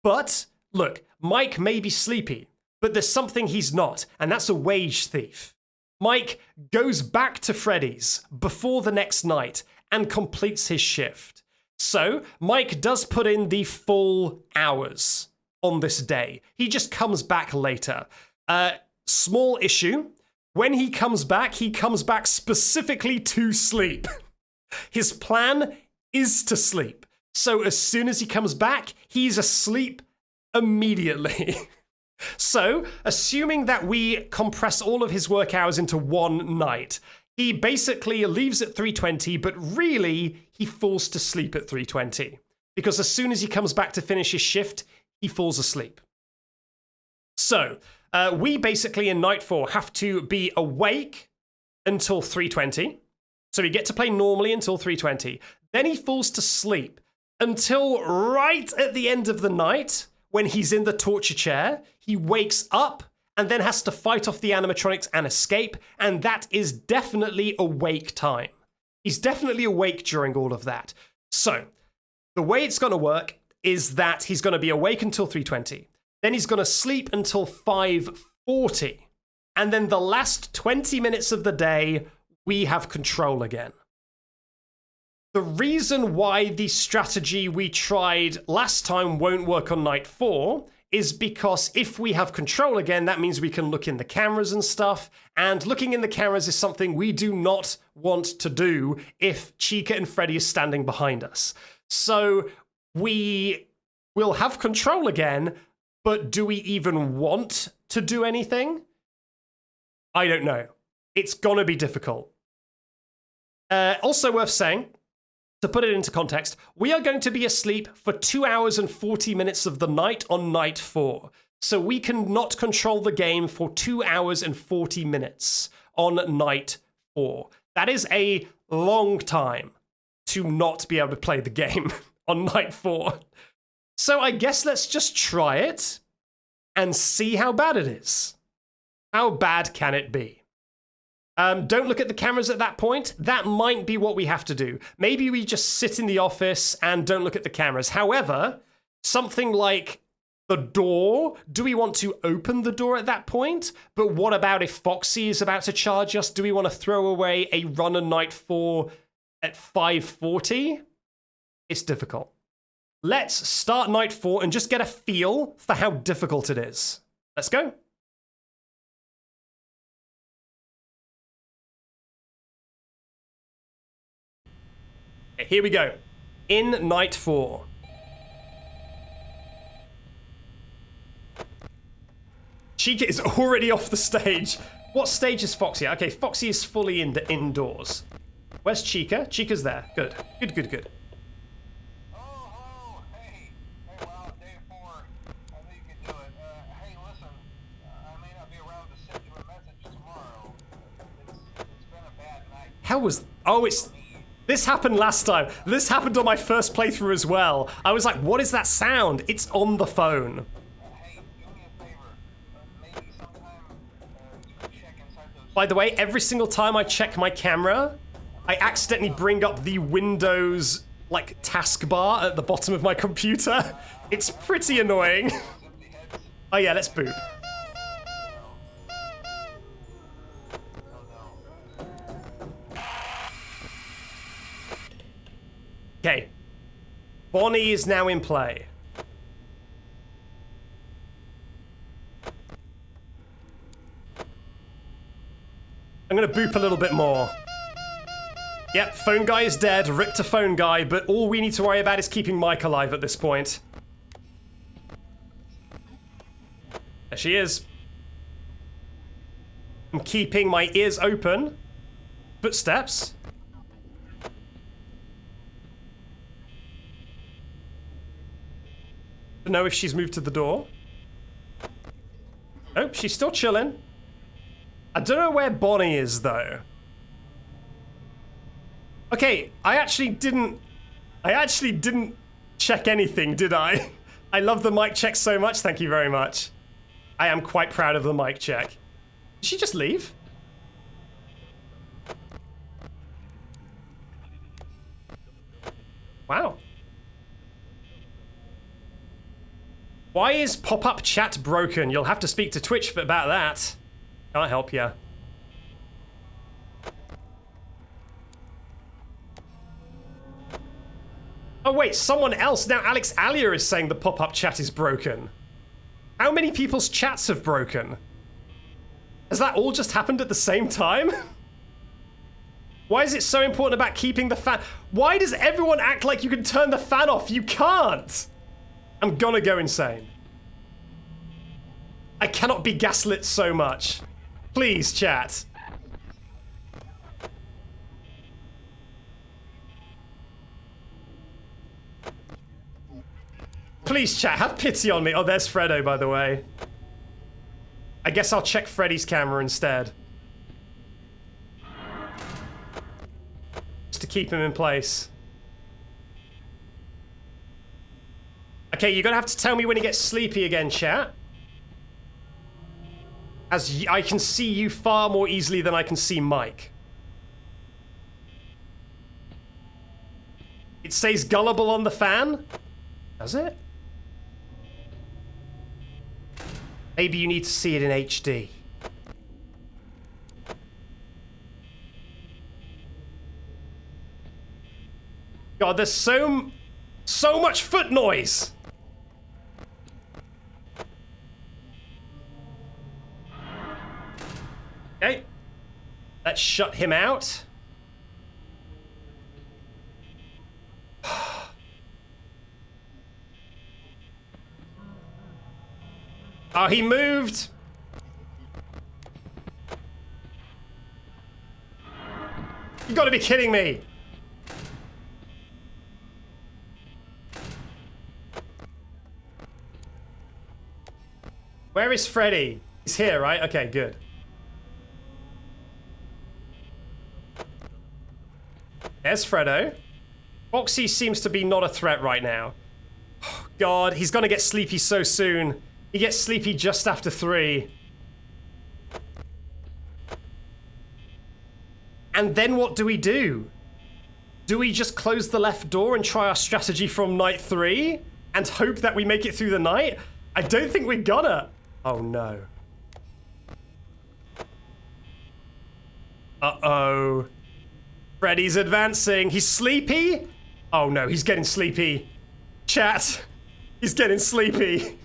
But look, Mike may be sleepy, but there's something he's not, and that's a wage thief. Mike goes back to Freddy's before the next night and completes his shift. So Mike does put in the full hours on this day. He just comes back later. Small issue. When he comes back specifically to sleep. His plan is to sleep. So as soon as he comes back, he's asleep immediately. So, assuming that we compress all of his work hours into one night, he basically leaves at 3:20, but really, he falls to sleep at 3:20. Because as soon as he comes back to finish his shift, he falls asleep. So, we basically in Night 4 have to be awake until 3:20. So we get to play normally until 3:20. Then he falls to sleep until right at the end of the night, when he's in the torture chair. He wakes up and then has to fight off the animatronics and escape, and that is definitely awake time. He's definitely awake during all of that. So, the way it's going to work is that he's going to be awake until 3:20. Then he's going to sleep until 5:40. And then the last 20 minutes of the day, we have control again. The reason why the strategy we tried last time won't work on Night 4 is because if we have control again, that means we can look in the cameras and stuff, and looking in the cameras is something we do not want to do if Chica and Freddy is standing behind us. So we will have control again, but do we even want to do anything? I don't know. It's gonna be difficult. Also worth saying, to put it into context, we are going to be asleep for 2 hours and 40 minutes of the night on Night 4. So we can not control the game for 2 hours and 40 minutes on Night 4. That is a long time to not be able to play the game on Night 4. So I guess let's just try it and see how bad it is. How bad can it be? Don't look at the cameras at that point. That might be what we have to do. Maybe we just sit in the office and don't look at the cameras. However, something like the door, do we want to open the door at that point? But what about if Foxy is about to charge us? Do we want to throw away a run on Night 4 at 5:40? It's difficult. Let's start Night 4 and just get a feel for how difficult it is. Let's go. Here we go. In Night 4. Chica is already off the stage. What stage is Foxy at? Okay, Foxy is fully indoors. Where's Chica? Chica's there. Good. Good, good, good. Oh, hey. Hey, wow, day 4. I know you can do it. Hey, listen. I may not be around to send you a message tomorrow. It's been a bad night. How was... Oh, it's... This happened last time. This happened on my first playthrough as well. I was like, what is that sound? It's on the phone. Hey, do me a favor. Maybe sometime you can check inside those... By the way, every single time I check my camera, I accidentally bring up the Windows, like, taskbar at the bottom of my computer. It's pretty annoying. Oh yeah, let's boot. Okay. Bonnie is now in play. I'm gonna boop a little bit more. Yep, phone guy is dead, ripped a phone guy, but all we need to worry about is keeping Mike alive at this point. There she is. I'm keeping my ears open. Footsteps. Don't know if she's moved to the door. Oh, she's still chilling. I don't know where Bonnie is, though. Okay, I actually didn't check anything, did I? I love the mic check so much, thank you very much. I am quite proud of the mic check. Did she just leave? Wow. Why is pop-up chat broken? You'll have to speak to Twitch about that. Can't help ya. Oh wait, someone else. Now Alex Alia is saying the pop-up chat is broken. How many people's chats have broken? Has that all just happened at the same time? Why is it so important about keeping the fan? Why does everyone act like you can turn the fan off? You can't! I'm gonna go insane. I cannot be gaslit so much. Please, chat. Please, chat, have pity on me. Oh, there's Fredo, by the way. I guess I'll check Freddy's camera instead. Just to keep him in place. Okay, you're gonna have to tell me when he gets sleepy again, chat. As I can see you far more easily than I can see Mike. It says gullible on the fan? Does it? Maybe you need to see it in HD. God, there's so much foot noise! Okay. Let's shut him out. Oh, he moved! You gotta be kidding me! Where is Freddy? He's here, right? Okay, good. There's Fredo. Foxy seems to be not a threat right now. Oh, God, he's gonna get sleepy so soon. He gets sleepy just after 3. And then what do we do? Do we just close the left door and try our strategy from night 3? And hope that we make it through the night? I don't think we're gonna. Oh no. Uh-oh. Freddy's advancing. He's sleepy? Oh no, he's getting sleepy. Chat. He's getting sleepy.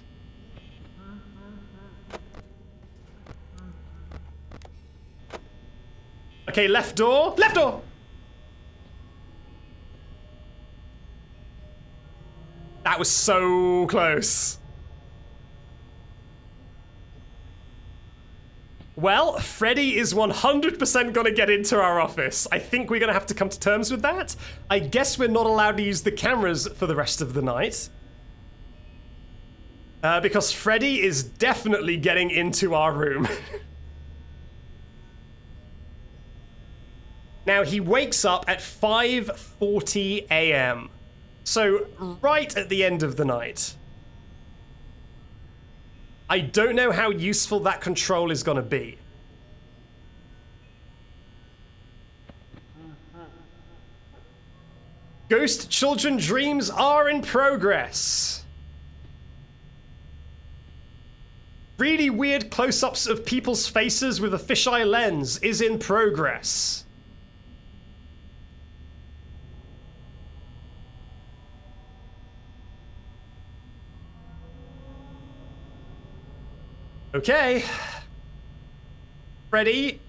Okay, left door. Left door! That was so close. Well, Freddy is 100% gonna get into our office. I think we're gonna have to come to terms with that. I guess we're not allowed to use the cameras for the rest of the night. Because Freddy is definitely getting into our room. Now, he wakes up at 5:40 a.m. So, right at the end of the night. I don't know how useful that control is gonna be. Ghost children dreams are in progress. Really weird close-ups of people's faces with a fisheye lens is in progress. Okay. Freddy,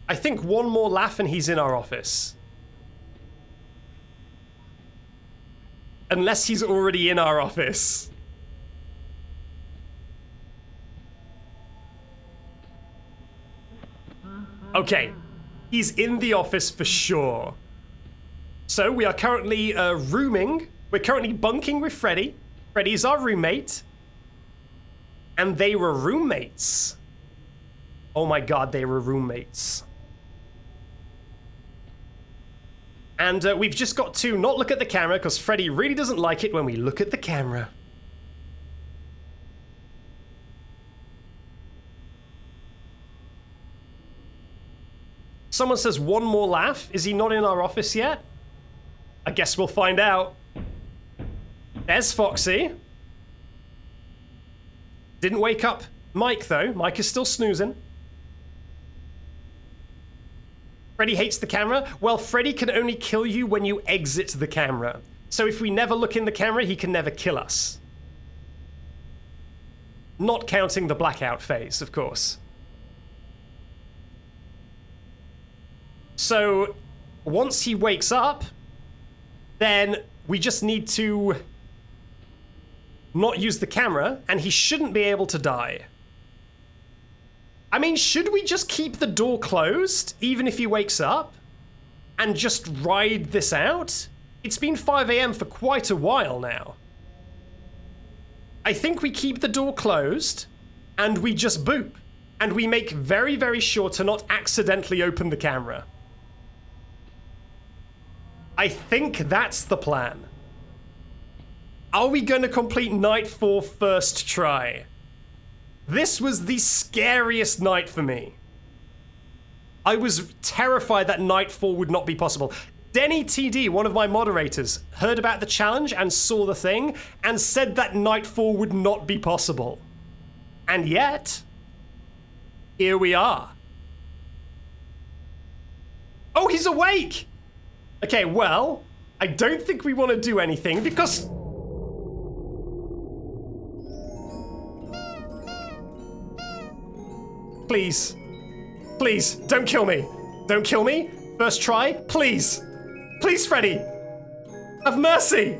I think one more laugh and he's in our office. Unless he's already in our office. Okay. He's in the office for sure. So we are currently rooming. We're currently bunking with Freddy. Freddy's our roommate. And they were roommates. Oh my god, they were roommates. And we've just got to not look at the camera because Freddy really doesn't like it when we look at the camera. Someone says one more laugh. Is he not in our office yet? I guess we'll find out. There's Foxy. Didn't wake up Mike though. Mike is still snoozing. Freddy hates the camera? Well, Freddy can only kill you when you exit the camera. So if we never look in the camera, he can never kill us. Not counting the blackout phase, of course. So, once he wakes up, then we just need to not use the camera, and he shouldn't be able to die. I mean, should we just keep the door closed, even if he wakes up, and just ride this out? It's been 5 AM for quite a while now. I think we keep the door closed, and we just boop. And we make very, very sure to not accidentally open the camera. I think that's the plan. Are we going to complete night 4 first try? This was the scariest night for me. I was terrified that night 4 would not be possible. Denny TD, one of my moderators, heard about the challenge and saw the thing and said that night 4 would not be possible. And yet, here we are. Oh, he's awake! Okay, well, I don't think we want to do anything because... Please. Please, don't kill me. Don't kill me. First try, please. Please, Freddy. Have mercy.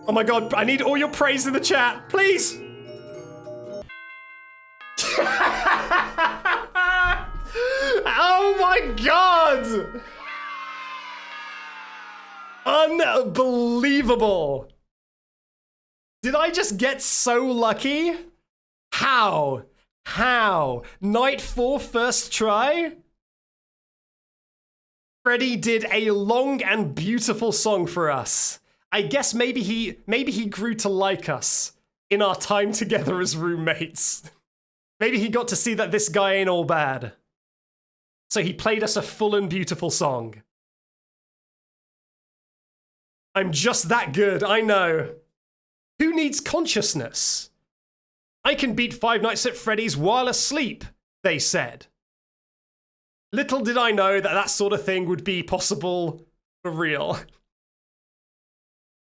Oh my god, I need all your praise in the chat. Please. Oh my god. Unbelievable. Did I just get so lucky? How? How? Night 4 first try? Freddy did a long and beautiful song for us. I guess maybe he grew to like us in our time together as roommates. Maybe he got to see that this guy ain't all bad. So he played us a full and beautiful song. I'm just that good, I know. Who needs consciousness? I can beat Five Nights at Freddy's while asleep, they said. Little did I know that that sort of thing would be possible for real.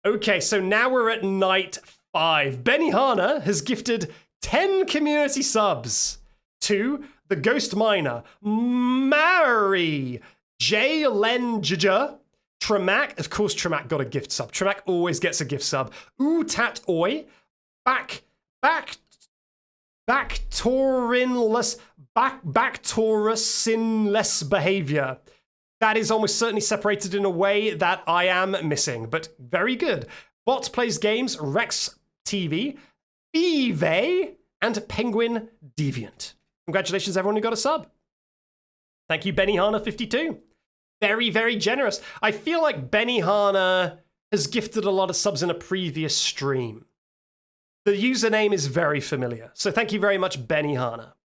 Okay, so now we're at night 5. Benny Hana has gifted 10 community subs to The Ghost Miner, Mary, J. Lenjaja, Tremac, of course Tremac got a gift sub. Tremac always gets a gift sub. Ooh Tat Oi, Backtorusinless behavior. That is almost certainly separated in a way that I am missing, but very good. Bot Plays Games, Rex TV, Eve, and Penguin Deviant. Congratulations everyone who got a sub. Thank you Benny Hana 52. Very, very generous. I feel like Benny Hana has gifted a lot of subs in a previous stream. The username is very familiar, so thank you very much, Benny Hana.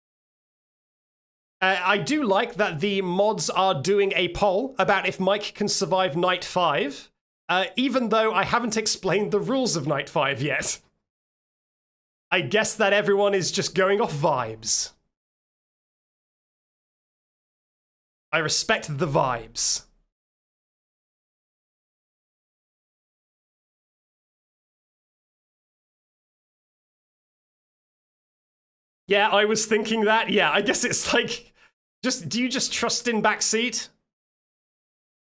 I do like that the mods are doing a poll about if Mike can survive Night 5, even though I haven't explained the rules of Night 5 yet. I guess that everyone is just going off vibes. I respect the vibes. Yeah, I was thinking that. Yeah, I guess it's like, do you just trust in Backseat?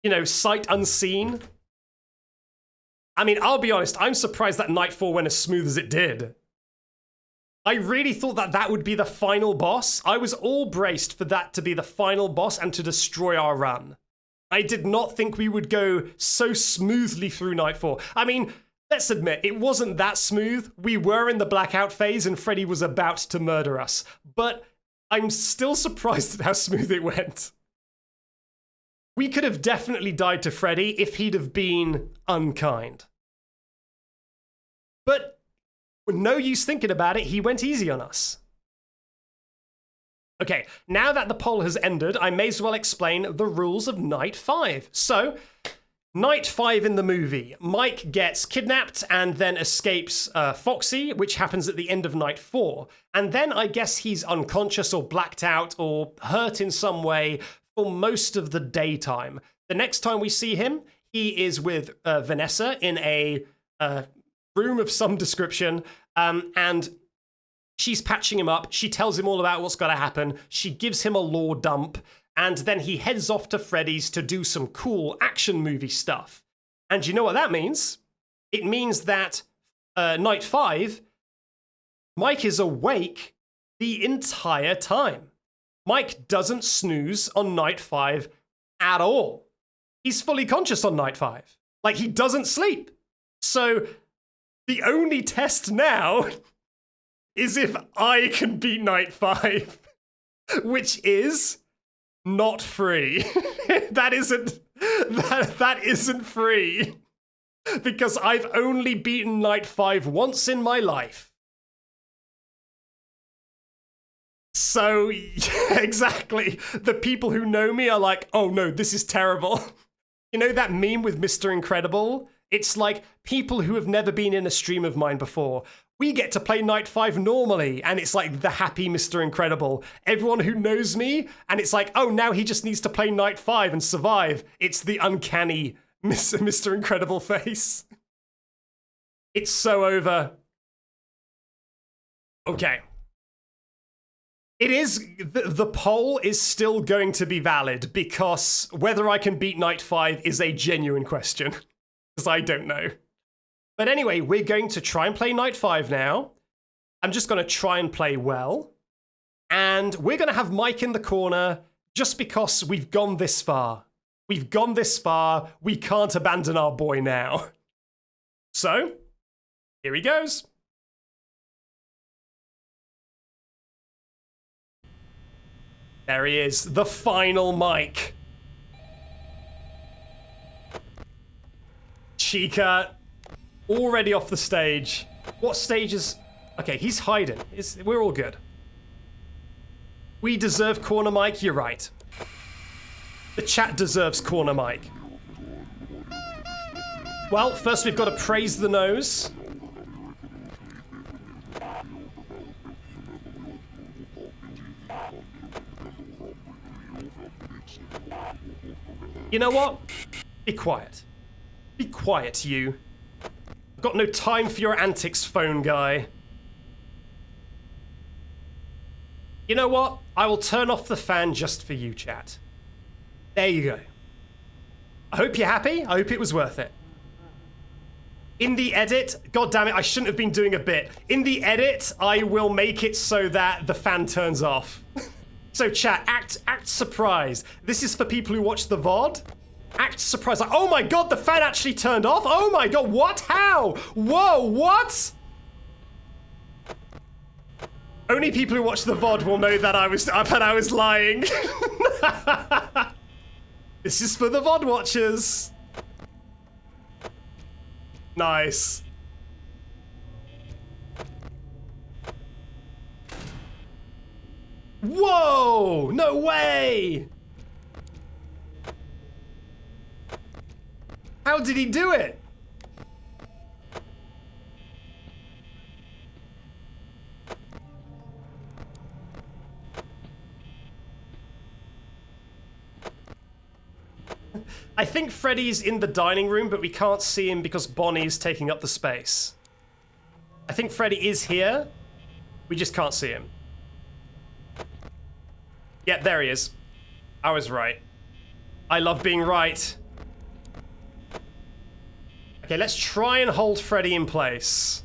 You know, sight unseen? I mean, I'll be honest, I'm surprised that Night 4 went as smooth as it did. I really thought that that would be the final boss. I was all braced for that to be the final boss and to destroy our run. I did not think we would go so smoothly through Night 4. I mean, let's admit, it wasn't that smooth. We were in the blackout phase and Freddy was about to murder us. But I'm still surprised at how smooth it went. We could have definitely died to Freddy if he'd have been unkind. But no use thinking about it, he went easy on us. Okay, now that the poll has ended, I may as well explain the rules of Night 5. So, Night 5 in the movie, Mike gets kidnapped and then escapes Foxy, which happens at the end of Night 4. And then I guess he's unconscious or blacked out or hurt in some way for most of the daytime. The next time we see him, he is with Vanessa in a room of some description, and she's patching him up. She tells him all about what's got to happen. She gives him a lore dump, and then he heads off to Freddy's to do some cool action movie stuff. And you know what that means? It means that Night 5, Mike is awake the entire time. Mike doesn't snooze on Night 5 at all. He's fully conscious on Night 5. Like, he doesn't sleep. So the only test now is if I can beat Night 5, which is not free. that isn't free. Because I've only beaten Night 5 once in my life. So, yeah, exactly. The people who know me are like, oh no, this is terrible. You know that meme with Mr. Incredible? It's like people who have never been in a stream of mine before. We get to play Night 5 normally, and it's like the happy Mr. Incredible. Everyone who knows me, and it's like, oh, now he just needs to play Night 5 and survive. It's the uncanny Mr. Incredible face. It's so over. Okay. It is, the poll is still going to be valid because whether I can beat Night 5 is a genuine question. Because I don't know. But anyway, we're going to try and play Night 5 now. I'm just going to try and play well. And we're going to have Mike in the corner just because we've gone this far. We've gone this far. We can't abandon our boy now. So, here he goes. There he is, the final Mike. Chica, already off the stage. What stage is... Okay, he's hiding. We're all good. We deserve corner Mike, you're right. The chat deserves corner Mike. Well, first we've got to praise the nose. You know what? Be quiet. Be quiet, you. I've got no time for your antics, phone guy. You know what? I will turn off the fan just for you, chat. There you go. I hope you're happy. I hope it was worth it. In the edit, god damn it, I shouldn't have been doing a bit. In the edit, I will make it so that the fan turns off. So chat, act surprised. This is for people who watch the VOD. Act surprised, like, oh my god, the fan actually turned off? Oh my god, what? How? Whoa, what? Only people who watch the VOD will know that I was lying. This is for the VOD watchers. Nice. Whoa! No way! How did he do it? I think Freddy's in the dining room, but we can't see him because Bonnie's taking up the space. I think Freddy is here. We just can't see him. Yeah, there he is. I was right. I love being right. Okay, let's try and hold Freddy in place.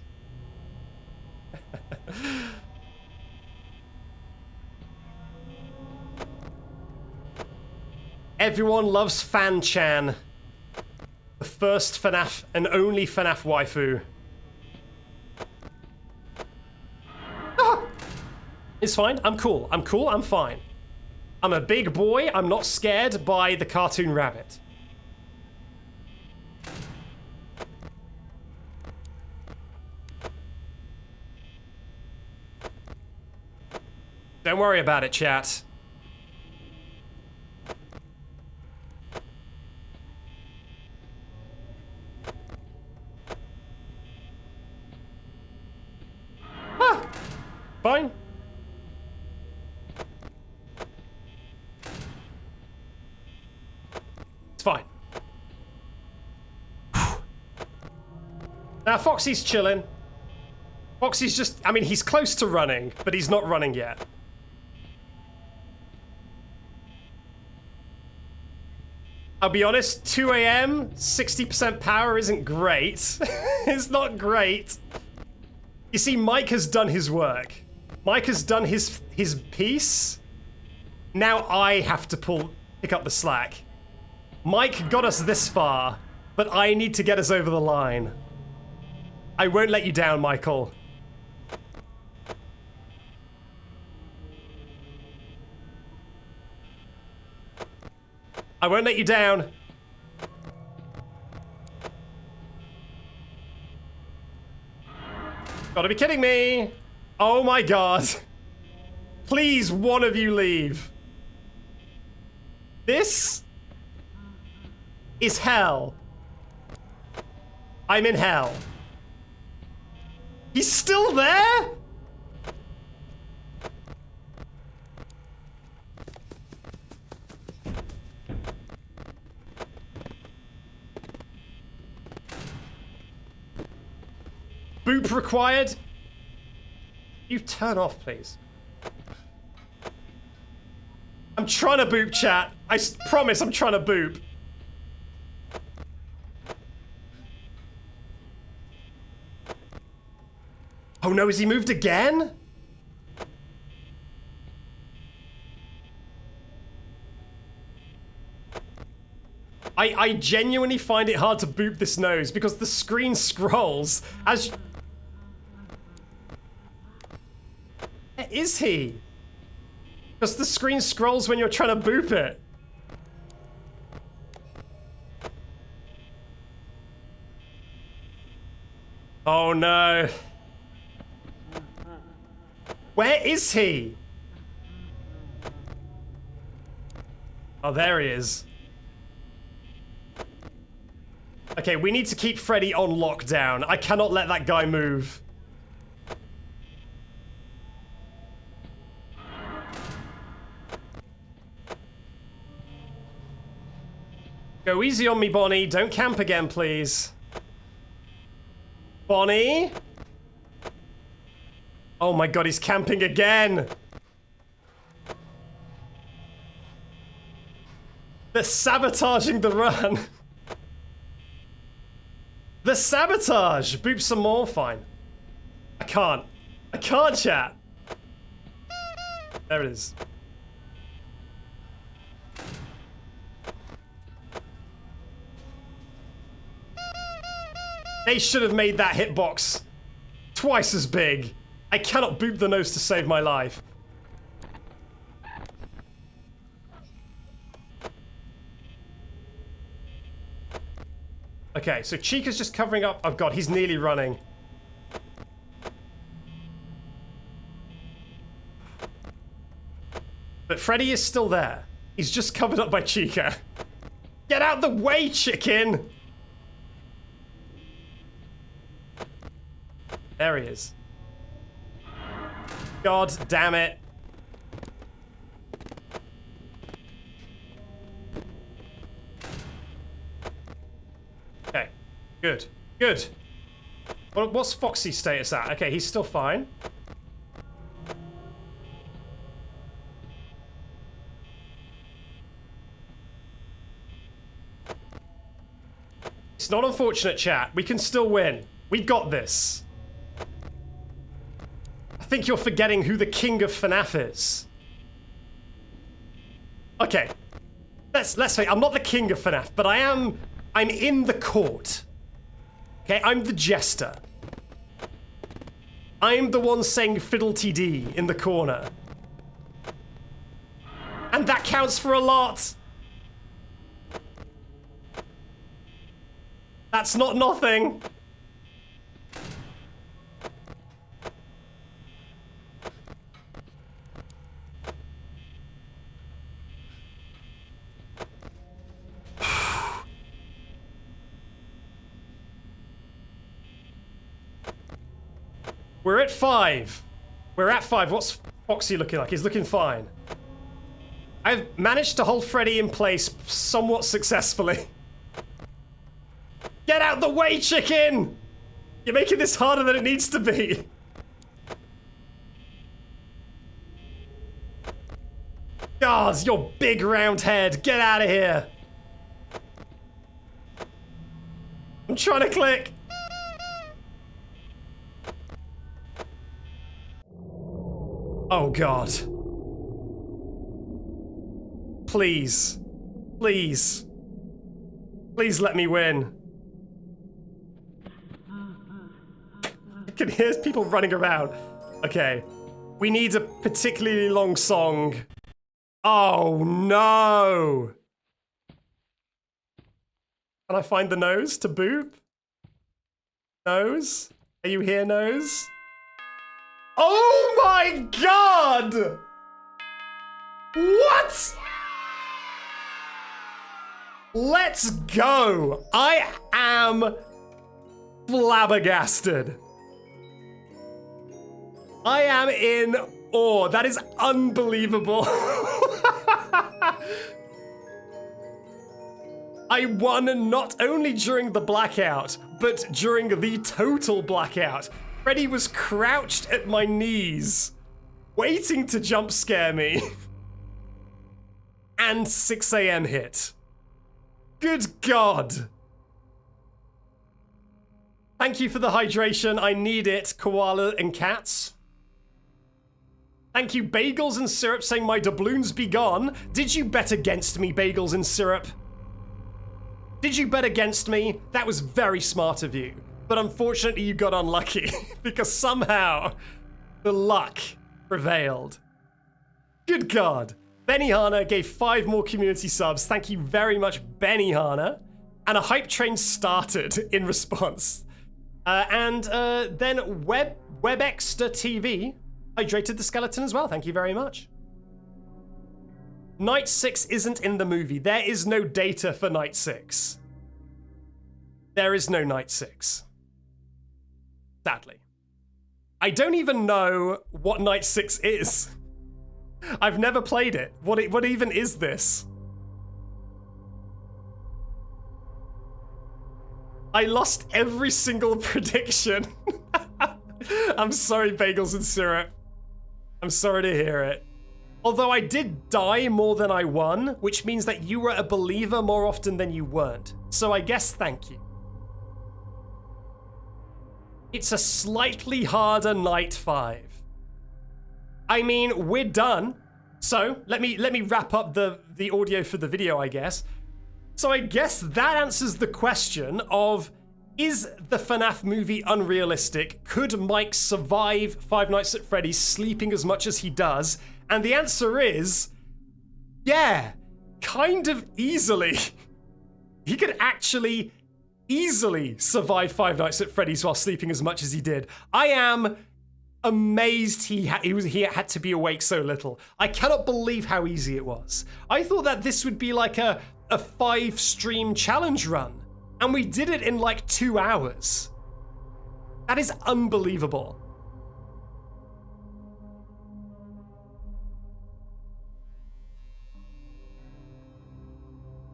Everyone loves Fan-chan. The first FNAF and only FNAF waifu. Ah! It's fine. I'm cool. I'm cool. I'm fine. I'm a big boy. I'm not scared by the cartoon rabbit. Don't worry about it, chat. Ah! Fine. It's fine. Now, Foxy's chilling. Foxy's just... I mean, he's close to running, but he's not running yet. I'll be honest, 2 AM, 60% power isn't great. It's not great. You see, Mike has done his work. Mike has done his piece. Now I have to pick up the slack. Mike got us this far, but I need to get us over the line. I won't let you down, Michael. I won't let you down. Gotta be kidding me. Oh my god. Please, one of you leave. This is hell. I'm in hell. He's still there? Boop required. You turn off, please. I'm trying to boop, chat. I promise I'm trying to boop. Oh no, has he moved again? I genuinely find it hard to boop this nose because the screen scrolls as... Where is he? Because the screen scrolls when you're trying to boop it. Oh no. Where is he? Oh, there he is. Okay, we need to keep Freddy on lockdown. I cannot let that guy move. Go easy on me, Bonnie. Don't camp again, please. Bonnie? Oh my god, he's camping again! They're sabotaging the run! The sabotage! Boop some more, fine. I can't. I can't, chat! There it is. They should have made that hitbox twice as big. I cannot boop the nose to save my life. Okay, so Chica's just covering up. Oh god, he's nearly running. But Freddy is still there. He's just covered up by Chica. Get out the way, chicken! There he is. God damn it. Okay, good, good. What's Foxy's status at? Okay, he's still fine. It's not unfortunate, chat. We can still win. We got this. I think you're forgetting who the king of FNAF is. Okay. Let's say I'm not the king of FNAF, but I'm in the court. Okay, I'm the jester. I'm the one saying fiddle-tee-dee in the corner. And that counts for a lot. That's not nothing. We're at 5. We're at 5. What's Foxy looking like? He's looking fine. I've managed to hold Freddy in place somewhat successfully. Get out the way, chicken! You're making this harder than it needs to be. God, your big round head. Get out of here. I'm trying to click. Oh, God. Please. Please. Please let me win. I can hear people running around. Okay. We need a particularly long song. Oh, no. Can I find the nose to boop? Nose? Are you here, nose? Oh my God! What? Let's go! I am flabbergasted. I am in awe. That is unbelievable. I won not only during the blackout, but during the total blackout. Freddy was crouched at my knees, waiting to jump scare me. And 6 AM hit. Good God. Thank you for the hydration. I need it, koala and cats. Thank you, Bagels and Syrup, saying my doubloons be gone. Did you bet against me, Bagels and Syrup? Did you bet against me? That was very smart of you. But unfortunately, you got unlucky because somehow the luck prevailed. Good God. Benihana gave 5 more community subs. Thank you very much, Benihana. And a hype train started in response. Then WebExtra TV hydrated the skeleton as well. Thank you very much. Night 6 isn't in the movie. There is no data for Night 6. There is no Night 6. Sadly. I don't even know what Night 6 is. I've never played it. What even is this? I lost every single prediction. I'm sorry, Bagels and Syrup. I'm sorry to hear it. Although I did die more than I won, which means that you were a believer more often than you weren't. So I guess thank you. It's a slightly harder Night 5. I mean, we're done. So let me wrap up the audio for the video, I guess. So I guess that answers the question of, is the FNAF movie unrealistic? Could Mike survive Five Nights at Freddy's sleeping as much as he does? And the answer is, yeah, kind of easily. He could actually easily survive Five Nights at Freddy's while sleeping as much as he did. I am amazed he had to be awake so little. I cannot believe how easy it was. I thought that this would be like a 5-stream challenge run, and we did it in like 2 hours. That is unbelievable.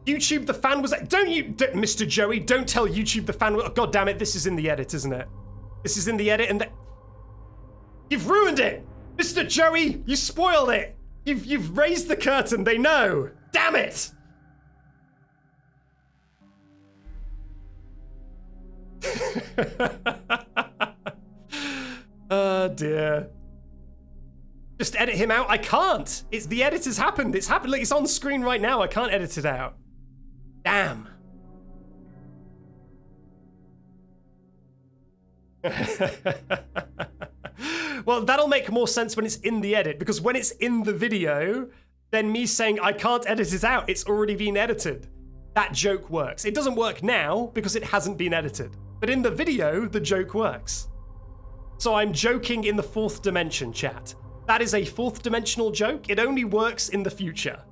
YouTube the fan was like, Mr. Joey, don't tell YouTube the fan. Oh, God damn it, this is in the edit, isn't it? This is in the edit, and you've ruined it, Mr. Joey. You spoiled it. You've raised the curtain. They know. Damn it. Oh dear. Just edit him out? I can't. It's the edit has happened. It's happened. Like, it's on screen right now. I can't edit it out. Damn. Well, that'll make more sense when it's in the edit, because when it's in the video, then me saying I can't edit it out, it's already been edited. That joke works. It doesn't work now because it hasn't been edited. But in the video, the joke works. So I'm joking in the fourth dimension, chat. That is a fourth dimensional joke. It only works in the future.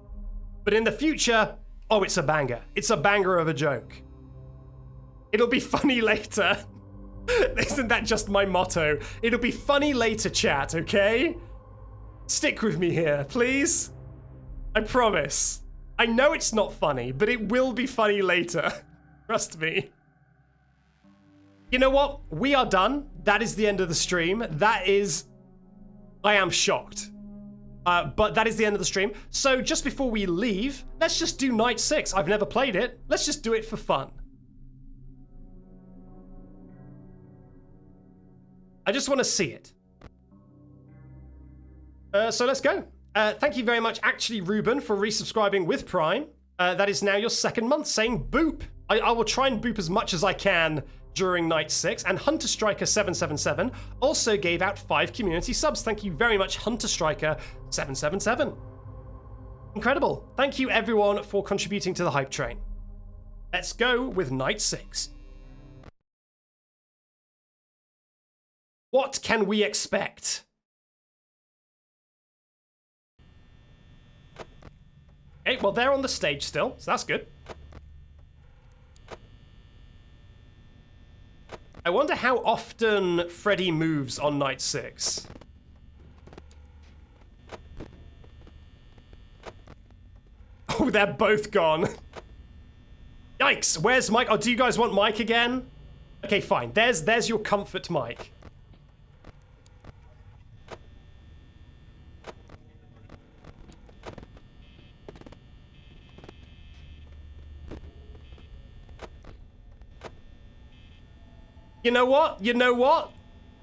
But in the future, oh, it's a banger. It's a banger of a joke. It'll be funny later. Isn't that just my motto? It'll be funny later, chat, okay? Stick with me here, please. I promise. I know it's not funny, but it will be funny later. Trust me. You know what? We are done. That is the end of the stream. That is... I am shocked. But that is the end of the stream. So just before we leave, let's just do Night 6. I've never played it. Let's just do it for fun. I just want to see it. So let's go. Thank you very much, actually, Ruben, for resubscribing with Prime. That is now your second month saying boop. I will try and boop as much as I can during Night 6. And Hunter Striker 777 also gave out 5 community subs. Thank you very much, Hunter Striker 777. Incredible. Thank you, everyone, for contributing to the hype train. Let's go with Night 6. What can we expect? Okay, well, they're on the stage still, so that's good. I wonder how often Freddy moves on Night 6. Oh, they're both gone. Yikes, where's Mike? Oh, do you guys want Mike again? Okay, fine. There's your comfort Mike. You know what? You know what?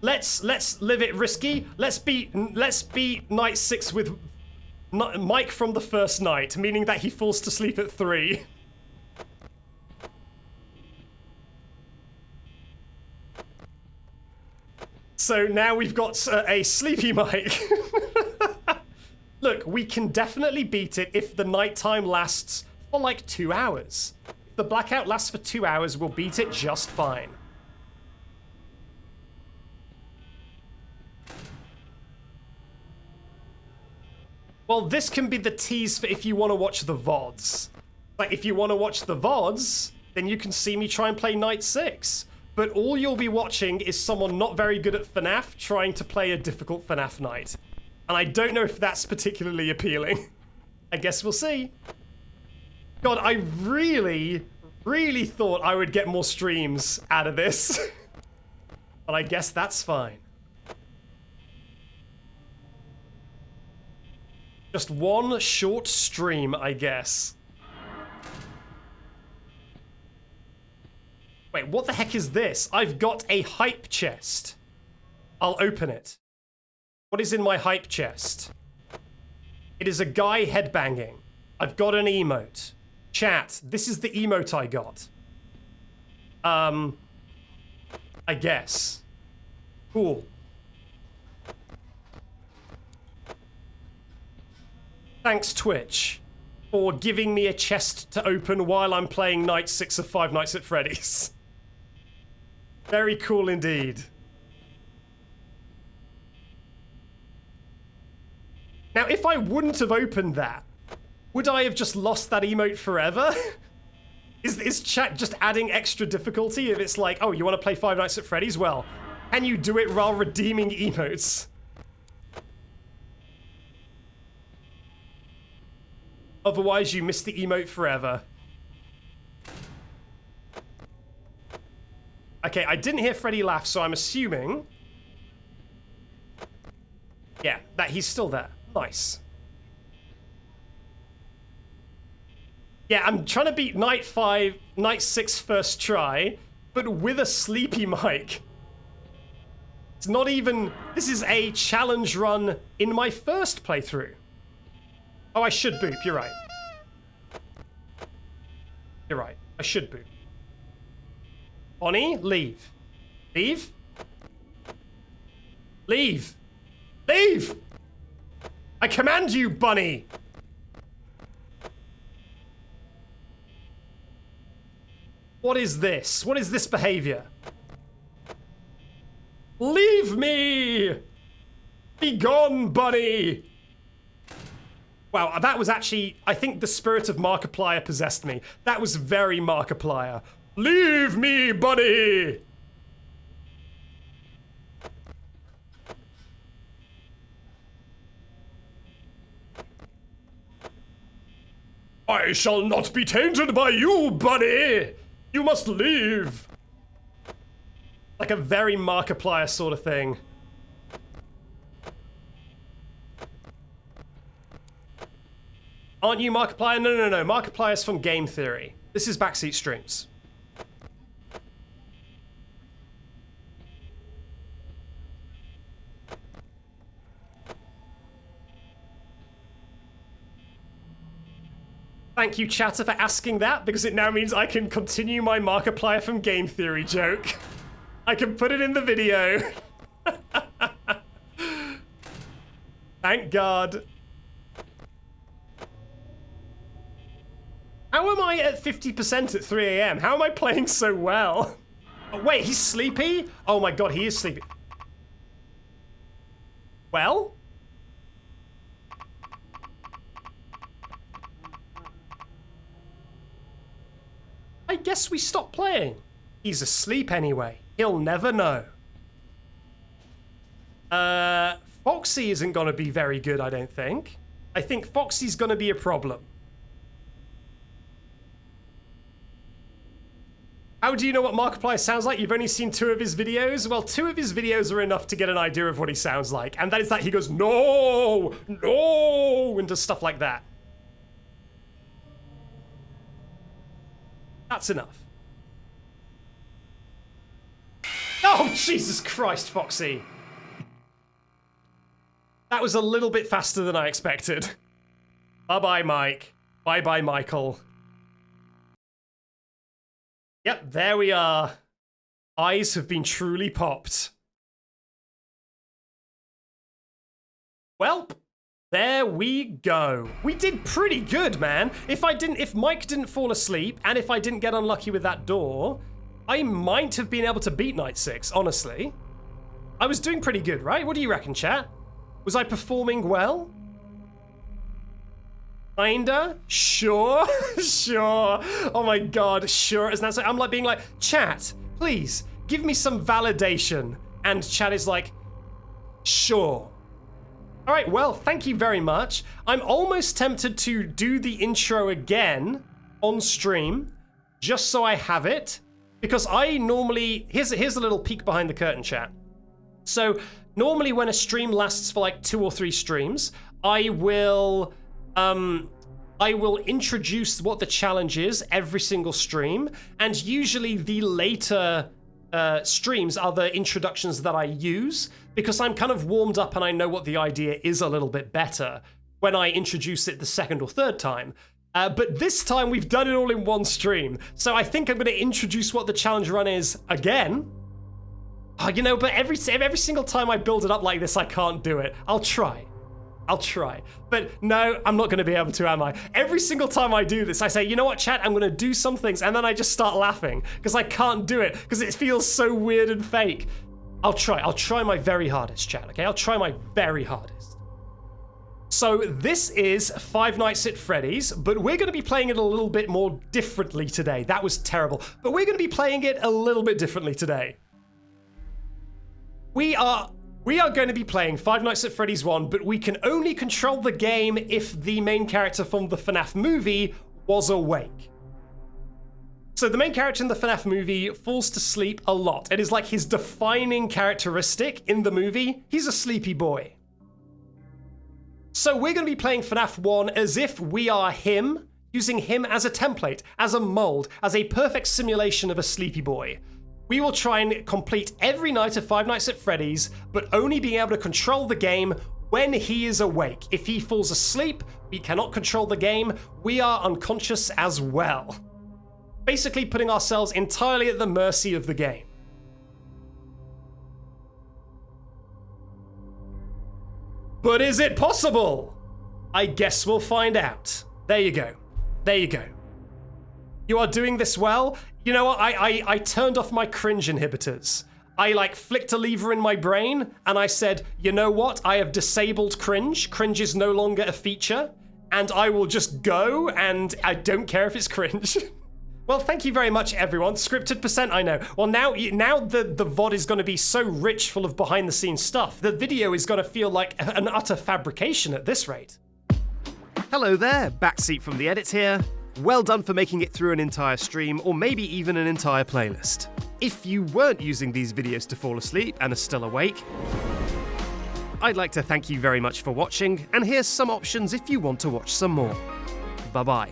Let's live it risky. Let's beat Night 6 with Mike from the first night, meaning that he falls to sleep at 3. So now we've got a sleepy Mike. Look, we can definitely beat it if the nighttime lasts for like 2 hours. If the blackout lasts for 2 hours, we'll beat it just fine. Well, this can be the tease for if you want to watch the VODs. Like, if you want to watch the VODs, then you can see me try and play Night 6. But all you'll be watching is someone not very good at FNAF trying to play a difficult FNAF night. And I don't know if that's particularly appealing. I guess we'll see. God, I really, really thought I would get more streams out of this. But I guess that's fine. Just one short stream, I guess. Wait, what the heck is this? I've got a hype chest. I'll open it. What is in my hype chest? It is a guy headbanging. I've got an emote. Chat, this is the emote I got. I guess. Cool. Thanks, Twitch, for giving me a chest to open while I'm playing Night 6 of Five Nights at Freddy's. Very cool indeed. Now, if I wouldn't have opened that, would I have just lost that emote forever? Is chat just adding extra difficulty if it's like, oh, you want to play Five Nights at Freddy's? Well, can you do it while redeeming emotes? Otherwise, you miss the emote forever. Okay, I didn't hear Freddy laugh, so I'm assuming... yeah, that he's still there. Nice. Yeah, I'm trying to beat Night 6 first try, but with a sleepy Mike. It's not even... This is a challenge run in my first playthrough. Oh, I should boop. You're right. You're right. I should boop. Bonnie, leave. Leave? Leave! Leave! I command you, Bunny! What is this? What is this behavior? Leave me! Be gone, Bunny! Wow, that was actually... I think the spirit of Markiplier possessed me. That was very Markiplier. Leave me, Bunny! I shall not be tainted by you, Bunny! You must leave! Like a very Markiplier sort of thing. Aren't you Markiplier? No. Markiplier's from Game Theory. This is Backseat Streams. Thank you, chatter, for asking that, because it now means I can continue my Markiplier from Game Theory joke. I can put it in the video. Thank God. How am I at 50% at 3 AM? How am I playing so well? Oh, wait, he's sleepy? Oh my God, he is sleepy. Well? I guess we stop playing. He's asleep anyway. He'll never know. Foxy isn't gonna be very good, I don't think. I think Foxy's gonna be a problem. How do you know what Markiplier sounds like? You've only seen 2 of his videos? Well, 2 of his videos are enough to get an idea of what he sounds like. And that is that he goes, no, no, and does stuff like that. That's enough. Oh, Jesus Christ, Foxy. That was a little bit faster than I expected. Bye-bye, Mike. Bye-bye, Michael. Yep, there we are. Eyes have been truly popped. Welp. There we go. We did pretty good, man. If Mike didn't fall asleep, and if I didn't get unlucky with that door, I might have been able to beat Night 6, honestly. I was doing pretty good, right? What do you reckon, chat? Was I performing well? Kinda? Sure? Sure. Oh my God, sure. As I'm like being like, chat, please, give me some validation. And chat is like, sure. All right, well, thank you very much. I'm almost tempted to do the intro again on stream, just so I have it, because I normally, here's a little peek behind the curtain, chat. So normally when a stream lasts for like 2 or 3 streams, I will introduce what the challenge is every single stream, and usually the later streams are the introductions that I use, because I'm kind of warmed up and I know what the idea is a little bit better when I introduce it the 2nd or 3rd time. But this time we've done it all in one stream, so I think I'm going to introduce what the challenge run is again. Oh, you know, but every single time I build it up like this, I can't do it. I'll try. But no, I'm not going to be able to, am I? Every single time I do this, I say, you know what, chat, I'm going to do some things, and then I just start laughing, because I can't do it, because it feels so weird and fake. I'll try my very hardest, chat, okay? I'll try my very hardest. So this is Five Nights at Freddy's, but we're going to be playing it a little bit more differently today. That was terrible. But we're going to be playing it a little bit differently today. We are going to be playing Five Nights at Freddy's 1, but we can only control the game if the main character from the FNAF movie was awake. So the main character in the FNAF movie falls to sleep a lot. It is like his defining characteristic in the movie. He's a sleepy boy. So we're going to be playing FNAF 1 as if we are him, using him as a template, as a mold, as a perfect simulation of a sleepy boy. We will try and complete every night of Five Nights at Freddy's, but only being able to control the game when he is awake. If he falls asleep, we cannot control the game. We are unconscious as well. Basically putting ourselves entirely at the mercy of the game. But is it possible? I guess we'll find out. There you go. There you go. You are doing this well. You know what? I turned off my cringe inhibitors. I flicked a lever in my brain and I said, you know what? I have disabled cringe. Cringe is no longer a feature and I will just go and I don't care if it's cringe. Well, thank you very much, everyone. Scripted % I know. Well, now the VOD is going to be so rich full of behind the scenes stuff. The video is going to feel like an utter fabrication at this rate. Hello there, Backseat from the edits here. Well done for making it through an entire stream, or maybe even an entire playlist. If you weren't using these videos to fall asleep and are still awake, I'd like to thank you very much for watching, and here's some options if you want to watch some more. Bye-bye.